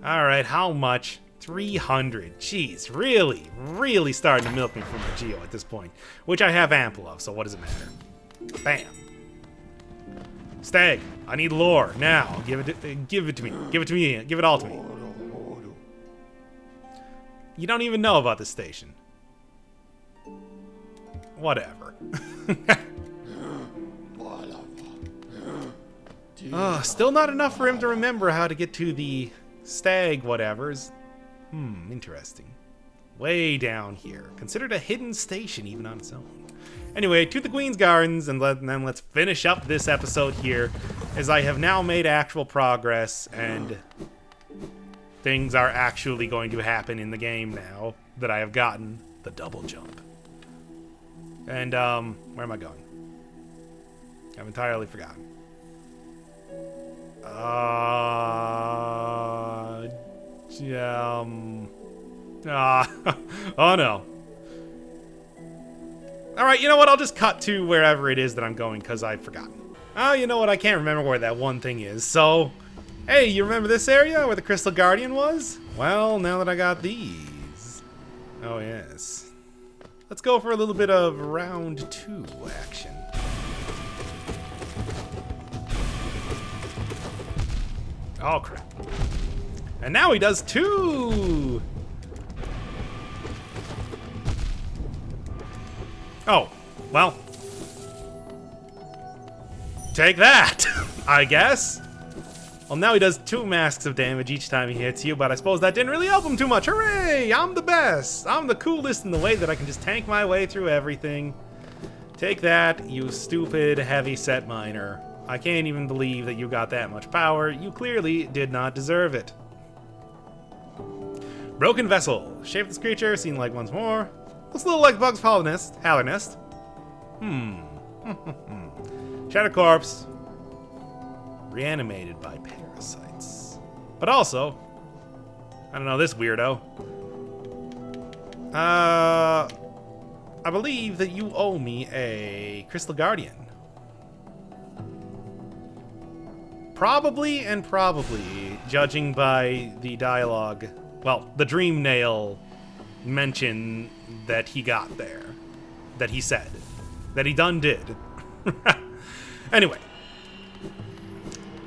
Alright, how much? 300. Jeez, really, really starting to milk me for my Geo at this point. Which I have ample of, so what does it matter? Bam. Stag, I need lore, now. Give it to me. Give it to me. Give it all to me. You don't even know about this station. Whatever. Still not enough for him to remember how to get to the stag whatevers. Interesting. Way down here. Considered a hidden station even on its own. Anyway, to the Queen's Gardens, and then let's finish up this episode here, as I have now made actual progress, and things are actually going to happen in the game now that I have gotten the double jump. And, where am I going? I've entirely forgotten. Oh no. Alright, you know what? I'll just cut to wherever it is that I'm going, because I've forgotten. Oh, you know what? I can't remember where that one thing is, so... Hey, you remember this area where the Crystal Guardian was? Well, now that I got these... Oh, yes. Let's go for a little bit of round 2 action. Oh, crap. And now he does 2! Oh, well. Take that, I guess. Well, now he does 2 masks of damage each time he hits you, but I suppose that didn't really help him too much. Hooray! I'm the best. I'm the coolest in the way that I can just tank my way through everything. Take that, you stupid heavy-set miner. I can't even believe that you got that much power. You clearly did not deserve it. Broken Vessel. Shape this creature, seen like once more. Looks a little like Bug's Howler Nest. Shadow Corpse. Reanimated by parasites. But also, I don't know, this weirdo. I believe that you owe me a Crystal Guardian. Probably, judging by the dialogue, well, the Dream Nail mention that he got there. That he said. That he done did. Anyway.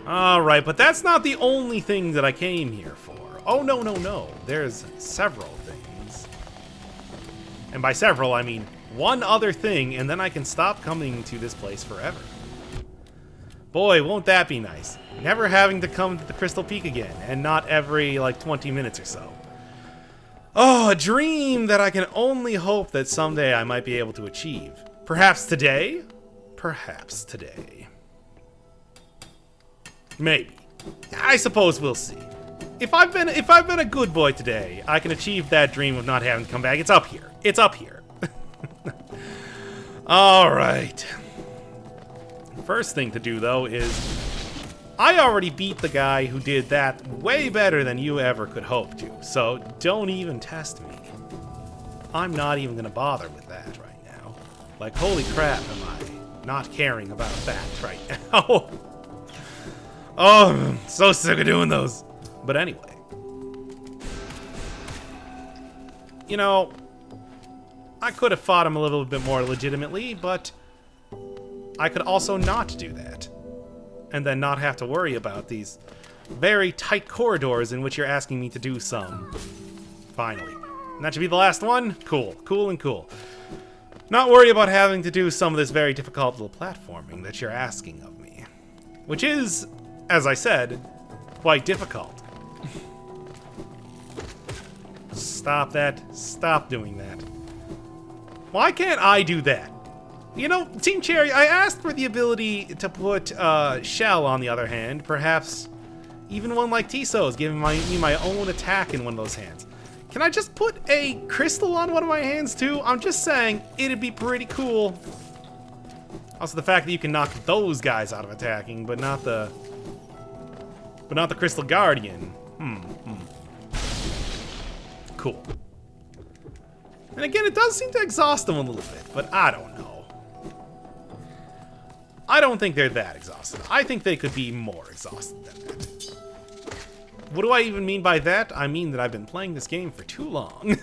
Alright, but that's not the only thing that I came here for. Oh, no. There's several things. And by several, I mean one other thing, and then I can stop coming to this place forever. Boy, won't that be nice. Never having to come to the Crystal Peak again, and not every, like, 20 minutes or so. Oh, a dream that I can only hope that someday I might be able to achieve. Perhaps today? Perhaps today. Maybe. I suppose we'll see. If I've been a good boy today, I can achieve that dream of not having to come back. It's up here. It's up here. All right. First thing to do, though, is I already beat the guy who did that way better than you ever could hope to, so don't even test me. I'm not even going to bother with that right now. Like, holy crap, am I not caring about that right now. Oh, I'm so sick of doing those. But anyway. You know, I could have fought him a little bit more legitimately, but I could also not do that. And then not have to worry about these very tight corridors in which you're asking me to do some. Finally. And that should be the last one? Cool. Cool. Not worry about having to do some of this very difficult little platforming that you're asking of me. Which is, as I said, quite difficult. Stop that. Stop doing that. Why can't I do that? You know, Team Cherry, I asked for the ability to put Shell on the other hand. Perhaps even one like Tiso's, giving me my own attack in one of those hands. Can I just put a crystal on one of my hands too? I'm just saying, it'd be pretty cool. Also, the fact that you can knock those guys out of attacking, but not the Crystal Guardian. Cool. And again, it does seem to exhaust them a little bit, but I don't know. I don't think they're that exhausted. I think they could be more exhausted than that. What do I even mean by that? I mean that I've been playing this game for too long.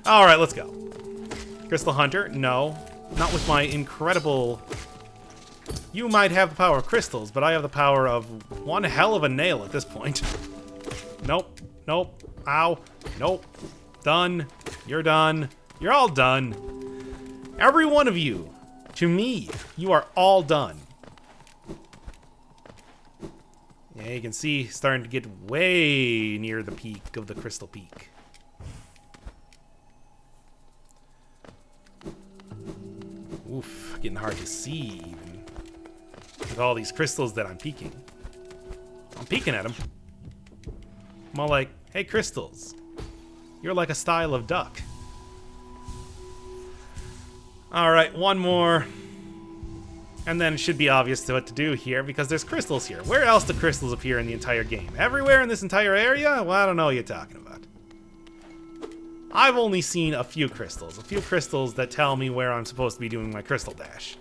Alright, let's go. Crystal Hunter? No. Not with my incredible... You might have the power of crystals, but I have the power of one hell of a nail at this point. Nope. Ow. Nope. Done. You're done. You're all done. Every one of you. To me, you are all done. Yeah, you can see starting to get way near the peak of the Crystal Peak. Oof, getting hard to see even. With all these crystals that I'm peeking. I'm peeking at them. I'm all like, hey crystals, you're like a style of duck. Alright, one more. And then it should be obvious to what to do here, because there's crystals here. Where else do crystals appear in the entire game? Everywhere in this entire area? Well, I don't know what you're talking about. I've only seen a few crystals. A few crystals that tell me where I'm supposed to be doing my crystal dash.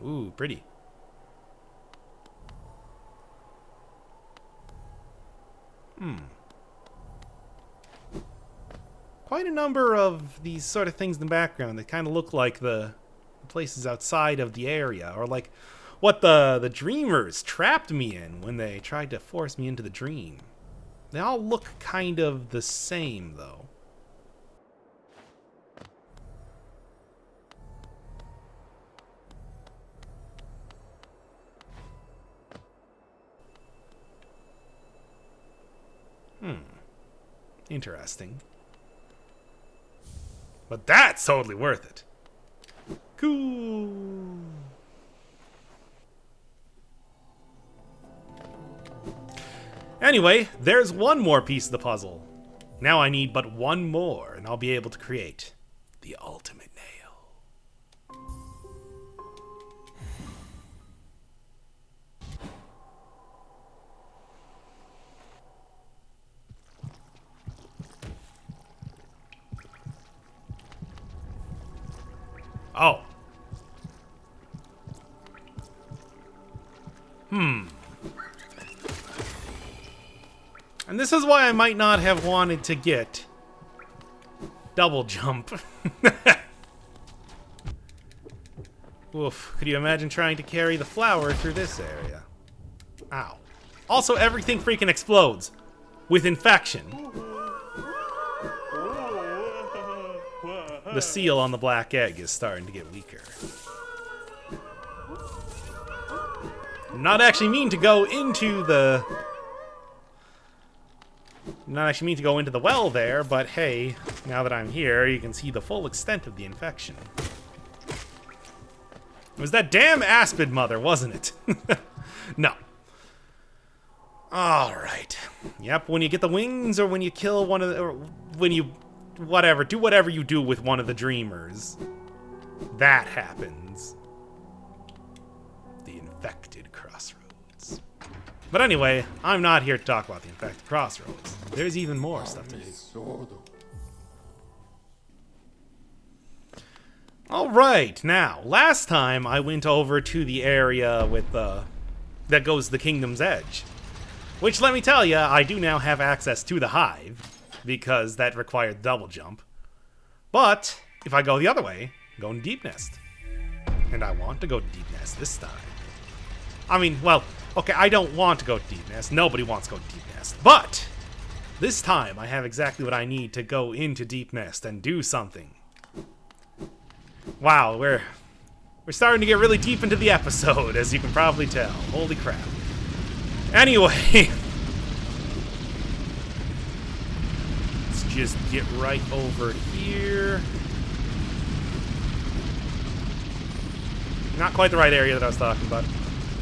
Ooh, pretty. Quite a number of these sort of things in the background that kind of look like the places outside of the area, or like what the dreamers trapped me in when they tried to force me into the dream. They all look kind of the same, though. Interesting. But that's totally worth it. Cool. Anyway, there's one more piece of the puzzle. Now I need but one more, and I'll be able to create the ultimate nail. Oh. And this is why I might not have wanted to get double jump. Oof. Could you imagine trying to carry the flower through this area? Ow. Also, everything freaking explodes with infection. The seal on the black egg is starting to get weaker. I'm not actually mean to go into the... Not actually mean to go into the well there, but hey, now that I'm here, you can see the full extent of the infection. It was that damn Aspid mother, wasn't it? No. Alright. Yep, when you get the wings, or when you kill one of the... Or when you... Whatever, do whatever you do with one of the dreamers. That happens. The infected crossroads. But anyway, I'm not here to talk about the infected crossroads. There's even more stuff to do. Alright, now, last time I went over to the area with that goes to the Kingdom's Edge. Which, let me tell you, I do now have access to the Hive, because that required double jump. But, if I go the other way, I'm going to Deep Nest. And I want to go to Deep Nest this time. I mean, well, okay, I don't want to go to Deep Nest. Nobody wants to go to Deep Nest. But, this time I have exactly what I need to go into Deep Nest and do something. Wow, we're starting to get really deep into the episode, as you can probably tell. Holy crap. Anyway, let's just get right over here. Not quite the right area that I was talking about.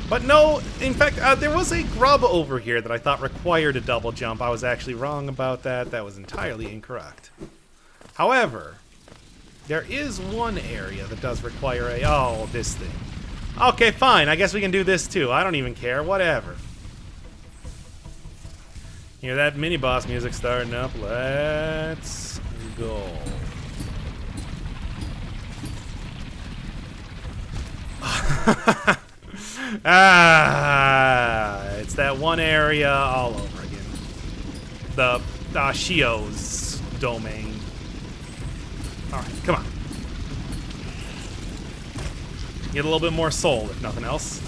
But no, in fact, there was a grub over here that I thought required a double jump. I was actually wrong about that. That was entirely incorrect. However, there is one area that does require a... Oh, this thing. Okay, fine. I guess we can do this too. I don't even care. Whatever. Hear that mini-boss music starting up? Let's go. It's that one area all over again. The Shio's domain. Alright, come on. Get a little bit more soul, if nothing else.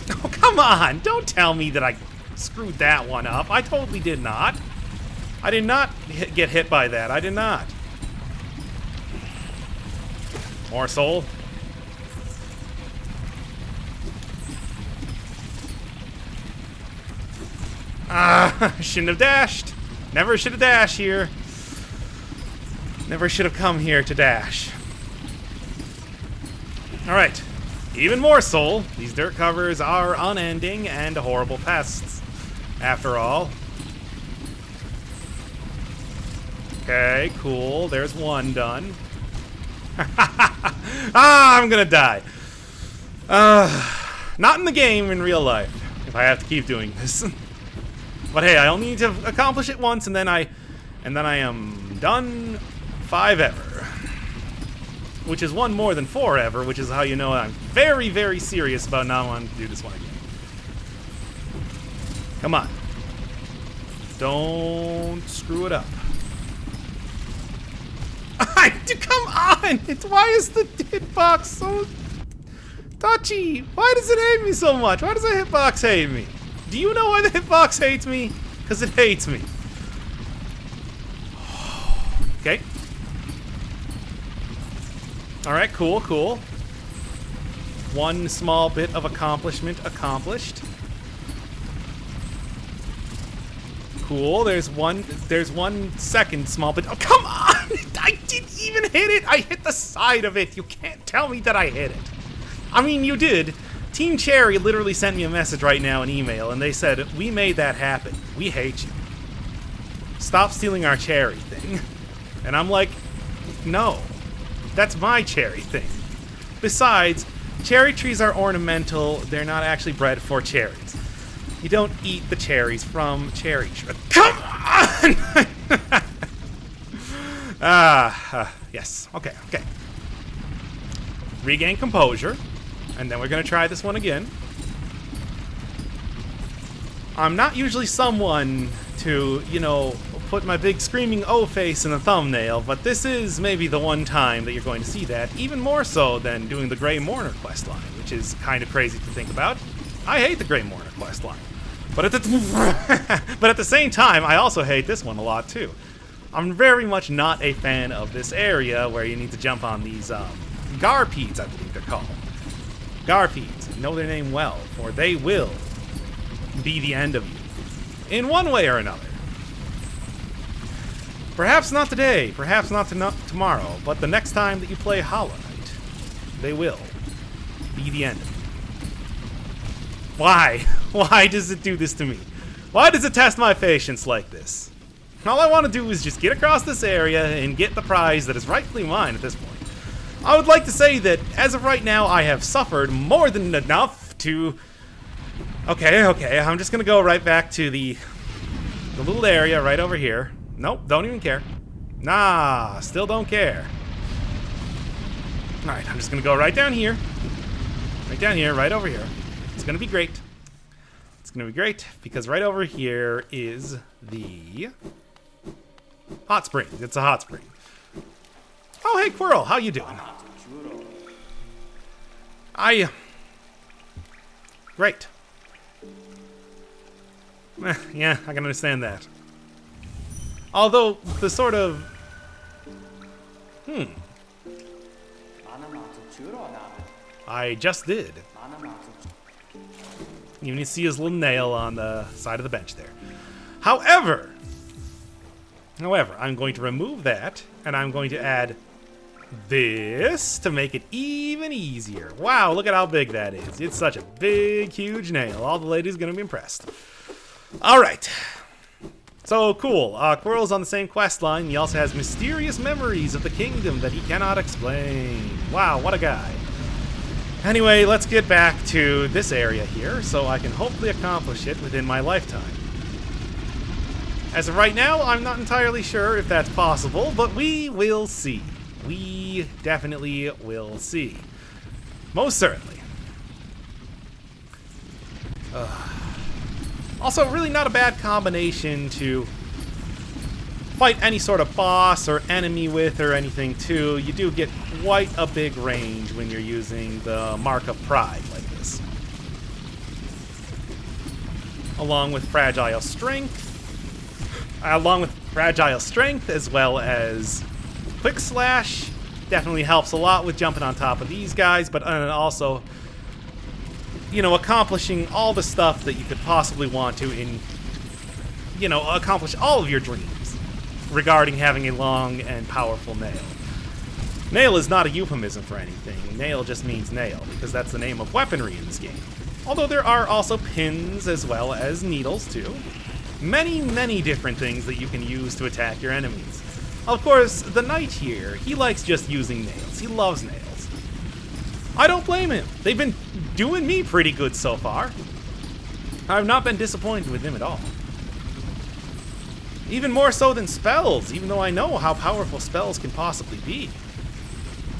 Oh, come on! Don't tell me that I screwed that one up. I totally did not. I did not get hit by that. I did not. More soul. Shouldn't have dashed. Never should have dashed here. Never should have come here to dash. Alright. Even more soul. These dirt covers are unending and horrible pests, after all. Okay, cool. There's one done. I'm gonna die. Not in the game, in real life, if I have to keep doing this. But hey, I only need to accomplish it once, and then I am done 5 ever. Which is one more than 4 ever, which is how you know I'm very, very serious about not wanting to do this one again. Come on. Don't screw it up. Come on! Why is the hitbox so touchy? Why does it hate me so much? Why does the hitbox hate me? Do you know why the hitbox hates me? Because it hates me. Okay. Alright, cool, cool. One small bit of accomplishment accomplished. Cool. There's one second small bit. Oh, come on! I didn't even hit it! I hit the side of it! You can't tell me that I hit it. I mean, you did. Team Cherry literally sent me a message right now, an email, and they said, "We made that happen. We hate you. Stop stealing our cherry thing." And I'm like, no. That's my cherry thing. Besides, cherry trees are ornamental. They're not actually bred for cherries. You don't eat the cherries from cherry trees. Come on! Yes. Okay. Regain composure. And then we're going to try this one again. I'm not usually someone to, put my big screaming O face in the thumbnail, but this is maybe the one time that you're going to see that, even more so than doing the Grey Mourner questline, which is kind of crazy to think about. I hate the Grey Mourner questline. But at the same time, I also hate this one a lot too. I'm very much not a fan of this area where you need to jump on these Garpedes, I believe they're called. Garpedes, know their name well, for they will be the end of you, in one way or another. Perhaps not today, perhaps not tomorrow, but the next time that you play Hollow Knight, they will be the end of you. Why? Why does it do this to me? Why does it test my patience like this? All I want to do is just get across this area and get the prize that is rightfully mine at this point. I would like to say that, as of right now, I have suffered more than enough to... Okay, I'm just going to go right back to the little area right over here. Nope, don't even care. Nah, still don't care. Alright, I'm just going to go right down here. Right over here. It's going to be great. It's going to be great, because right over here is the hot spring. It's a hot spring. Oh, hey, Quirrell, how you doing? Great. Yeah, I can understand that. Although, the sort of... I just did. You can see his little nail on the side of the bench there. However, I'm going to remove that, and I'm going to add this to make it even easier. Wow, look at how big that is. It's such a big, huge nail. All the ladies are going to be impressed. All right. So, cool. Quirrell's on the same quest line. He also has mysterious memories of the kingdom that he cannot explain. Wow, what a guy. Anyway, let's get back to this area here so I can hopefully accomplish it within my lifetime. As of right now, I'm not entirely sure if that's possible, but we will see. We definitely will see. Most certainly. Also, really not a bad combination to fight any sort of boss or enemy with or anything, too. You do get quite a big range when you're using the Mark of Pride like this. Along with Fragile Strength. As well as Quick Slash. Definitely helps a lot with jumping on top of these guys, but also, accomplishing all the stuff that you could possibly want to in, accomplish all of your dreams regarding having a long and powerful nail. Nail is not a euphemism for anything. Nail just means nail, because that's the name of weaponry in this game. Although there are also pins as well as needles, too. Many, many different things that you can use to attack your enemies. Of course, the knight here, he likes just using nails. He loves nails. I don't blame him. They've been doing me pretty good so far. I've not been disappointed with him at all. Even more so than spells, even though I know how powerful spells can possibly be.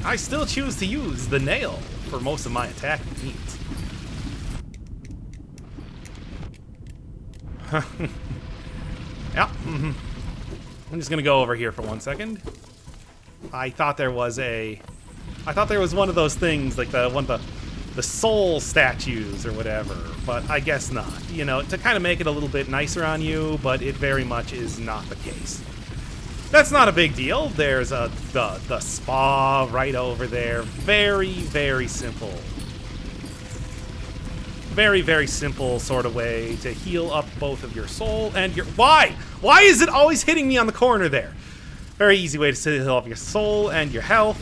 I still choose to use the nail for most of my attacking needs. Yeah. I'm just gonna go over here for 1 second. I thought there was one of those things, like one of the soul statues or whatever, but I guess not. To kind of make it a little bit nicer on you, but it very much is not the case. That's not a big deal. There's the spa right over there. Very, very simple very, very simple sort of way to heal up both of your soul and your... Why? Why is it always hitting me on the corner there? Very easy way to heal up your soul and your health.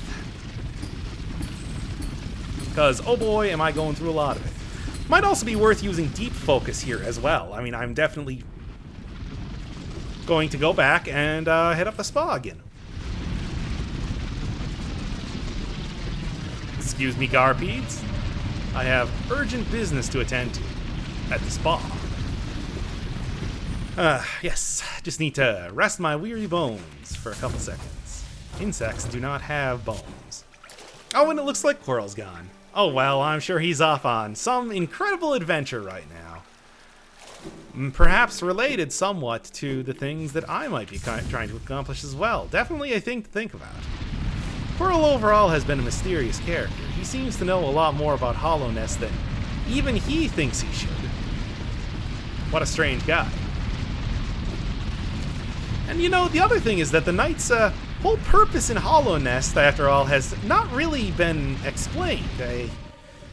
Because, oh boy, am I going through a lot of it. Might also be worth using deep focus here as well. I mean, I'm definitely going to go back and hit up the spa again. Excuse me, Garpedes. I have urgent business to attend to at the spa. Yes, just need to rest my weary bones for a couple seconds. Insects do not have bones. Oh, and it looks like Quirrell's gone. Oh well, I'm sure he's off on some incredible adventure right now. Perhaps related somewhat to the things that I might be trying to accomplish as well. Definitely a thing to think about. Quirrell overall has been a mysterious character. He seems to know a lot more about Hollownest than even he thinks he should. What a strange guy. And you know, the other thing is that the Knight's whole purpose in Hollownest, after all, has not really been explained.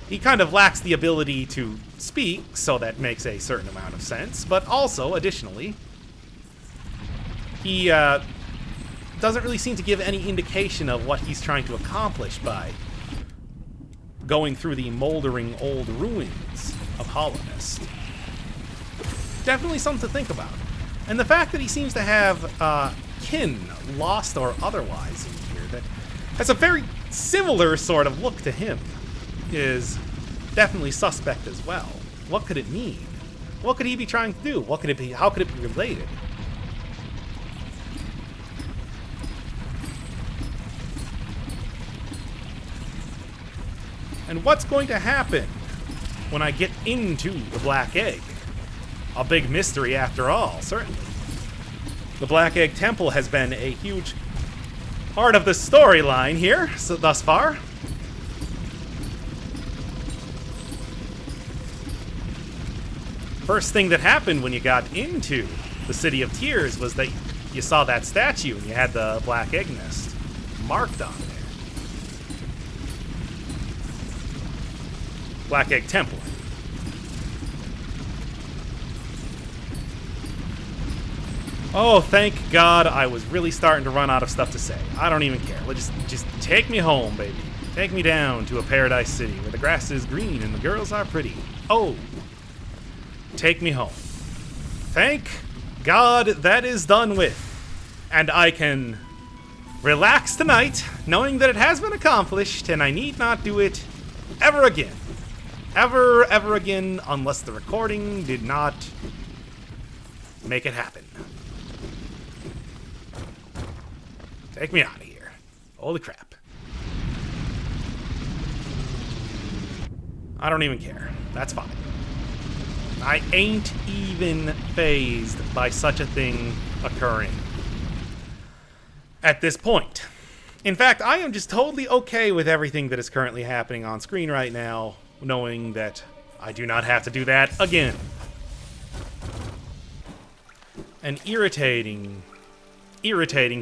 He kind of lacks the ability to speak, so that makes a certain amount of sense. But also, additionally, he doesn't really seem to give any indication of what he's trying to accomplish by going through the moldering old ruins of Hollownest. Definitely something to think about. And the fact that he seems to have kin, lost or otherwise, in here, that has a very similar sort of look to him, is definitely suspect as well. What could it mean? What could he be trying to do? What could it be? How could it be related? And what's going to happen when I get into the Black Egg? A big mystery after all, certainly. The Black Egg Temple has been a huge part of the storyline here thus far. First thing that happened when you got into the City of Tears was that you saw that statue and you had the Black Egg Nest marked on there. Black Egg Temple. Oh, thank God, I was really starting to run out of stuff to say. I don't even care. Just take me home, baby. Take me down to a paradise city where the grass is green and the girls are pretty. Oh, take me home. Thank God that is done with. And I can relax tonight, knowing that it has been accomplished and I need not do it ever again. Ever again, unless the recording did not make it happen. Take me out of here. Holy crap. I don't even care. That's fine. I ain't even fazed by such a thing occurring at this point. In fact, I am just totally okay with everything that is currently happening on screen right now, knowing that I do not have to do that again. An irritating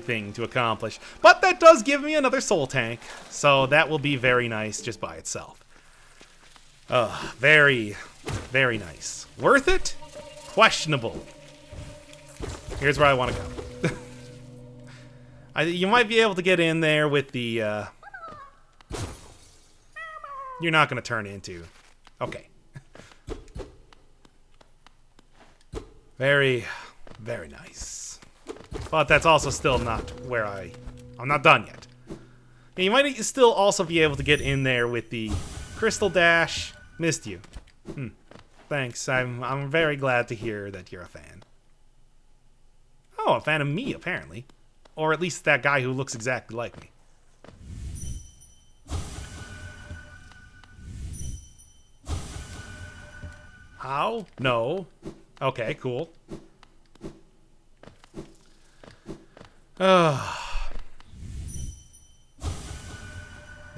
thing to accomplish. But that does give me another soul tank, so that will be very nice just by itself. Very, very nice. Worth it? Questionable. Here's where I want to go. You might be able to get in there with the... You're not going to turn into... Okay. Very, very nice. But that's also still not where I'm not done yet. And you might still also be able to get in there with the Crystal Dash. Missed you. Thanks. I'm very glad to hear that you're a fan. Oh, a fan of me, apparently. Or at least that guy who looks exactly like me. How? No. Okay, cool.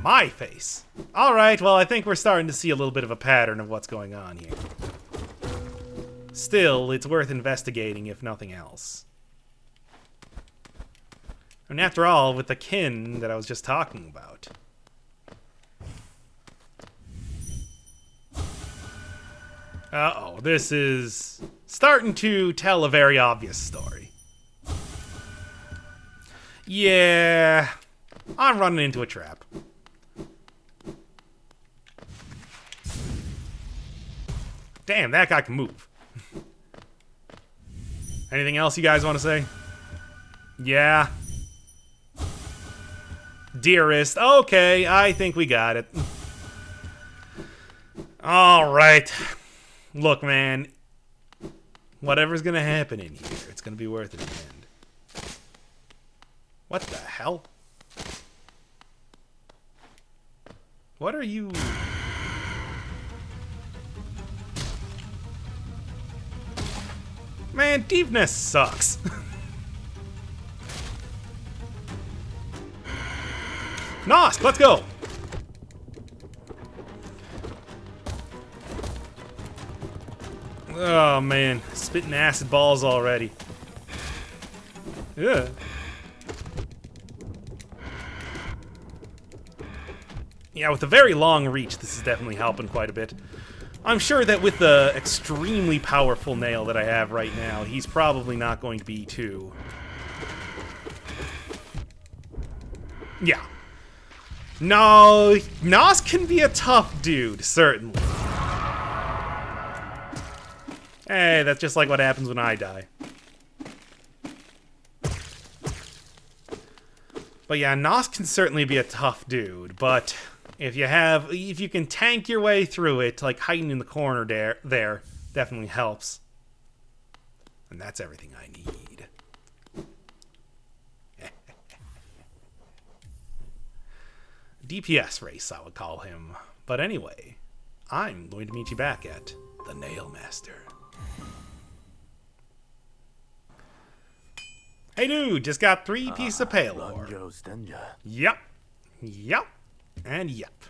My face. Alright, well, I think we're starting to see a little bit of a pattern of what's going on here. Still, it's worth investigating, if nothing else. And after all, with the kin that I was just talking about. Uh-oh, this is starting to tell a very obvious story. Yeah, I'm running into a trap. Damn, that guy can move. Anything else you guys want to say? Yeah. Dearest. Okay, I think we got it. Alright. Look, man. Whatever's gonna happen in here, it's gonna be worth it in the end. What the hell? What are you... Man, deepness sucks. Nosk, let's go. Oh man, spitting acid balls already. Yeah. Yeah, with a very long reach, this is definitely helping quite a bit. I'm sure that with the extremely powerful nail that I have right now, he's probably not going to be too... Yeah. No, Nos can be a tough dude, certainly. Hey, that's just like what happens when I die. But yeah, Nos can certainly be a tough dude, but... If you can tank your way through it, like hiding in the corner there definitely helps. And that's everything I need. DPS race, I would call him. But anyway, I'm going to meet you back at the Nail Master. Hey dude, just got 3 pieces of pale ore. Yep. Yep. And yep.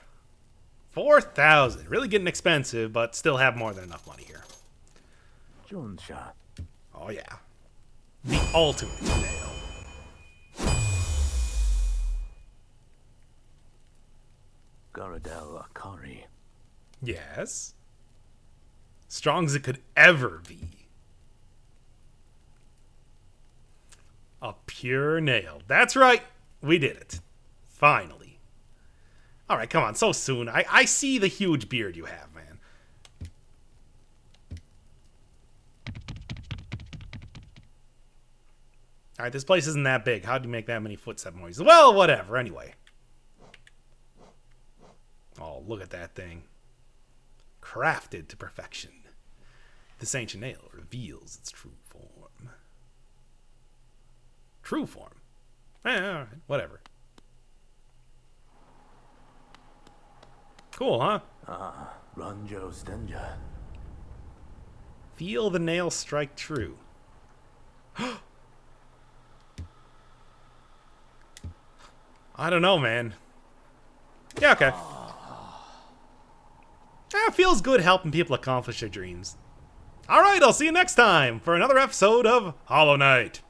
4,000. Really getting expensive, but still have more than enough money here. Oh yeah. The ultimate nail. Garadel Akari. Yes. Strong as it could ever be. A pure nail. That's right. We did it. Finally. Alright, come on, so soon. I see the huge beard you have, man. Alright, this place isn't that big. How'd you make that many footstep noises? Well, whatever, anyway. Oh, look at that thing. Crafted to perfection. This ancient nail reveals its true form. True form? Alright, whatever. Cool, huh? Ranjo Stenja. Feel the nail strike true. I don't know, man. Yeah, okay. It feels good helping people accomplish their dreams. Alright, I'll see you next time for another episode of Hollow Knight.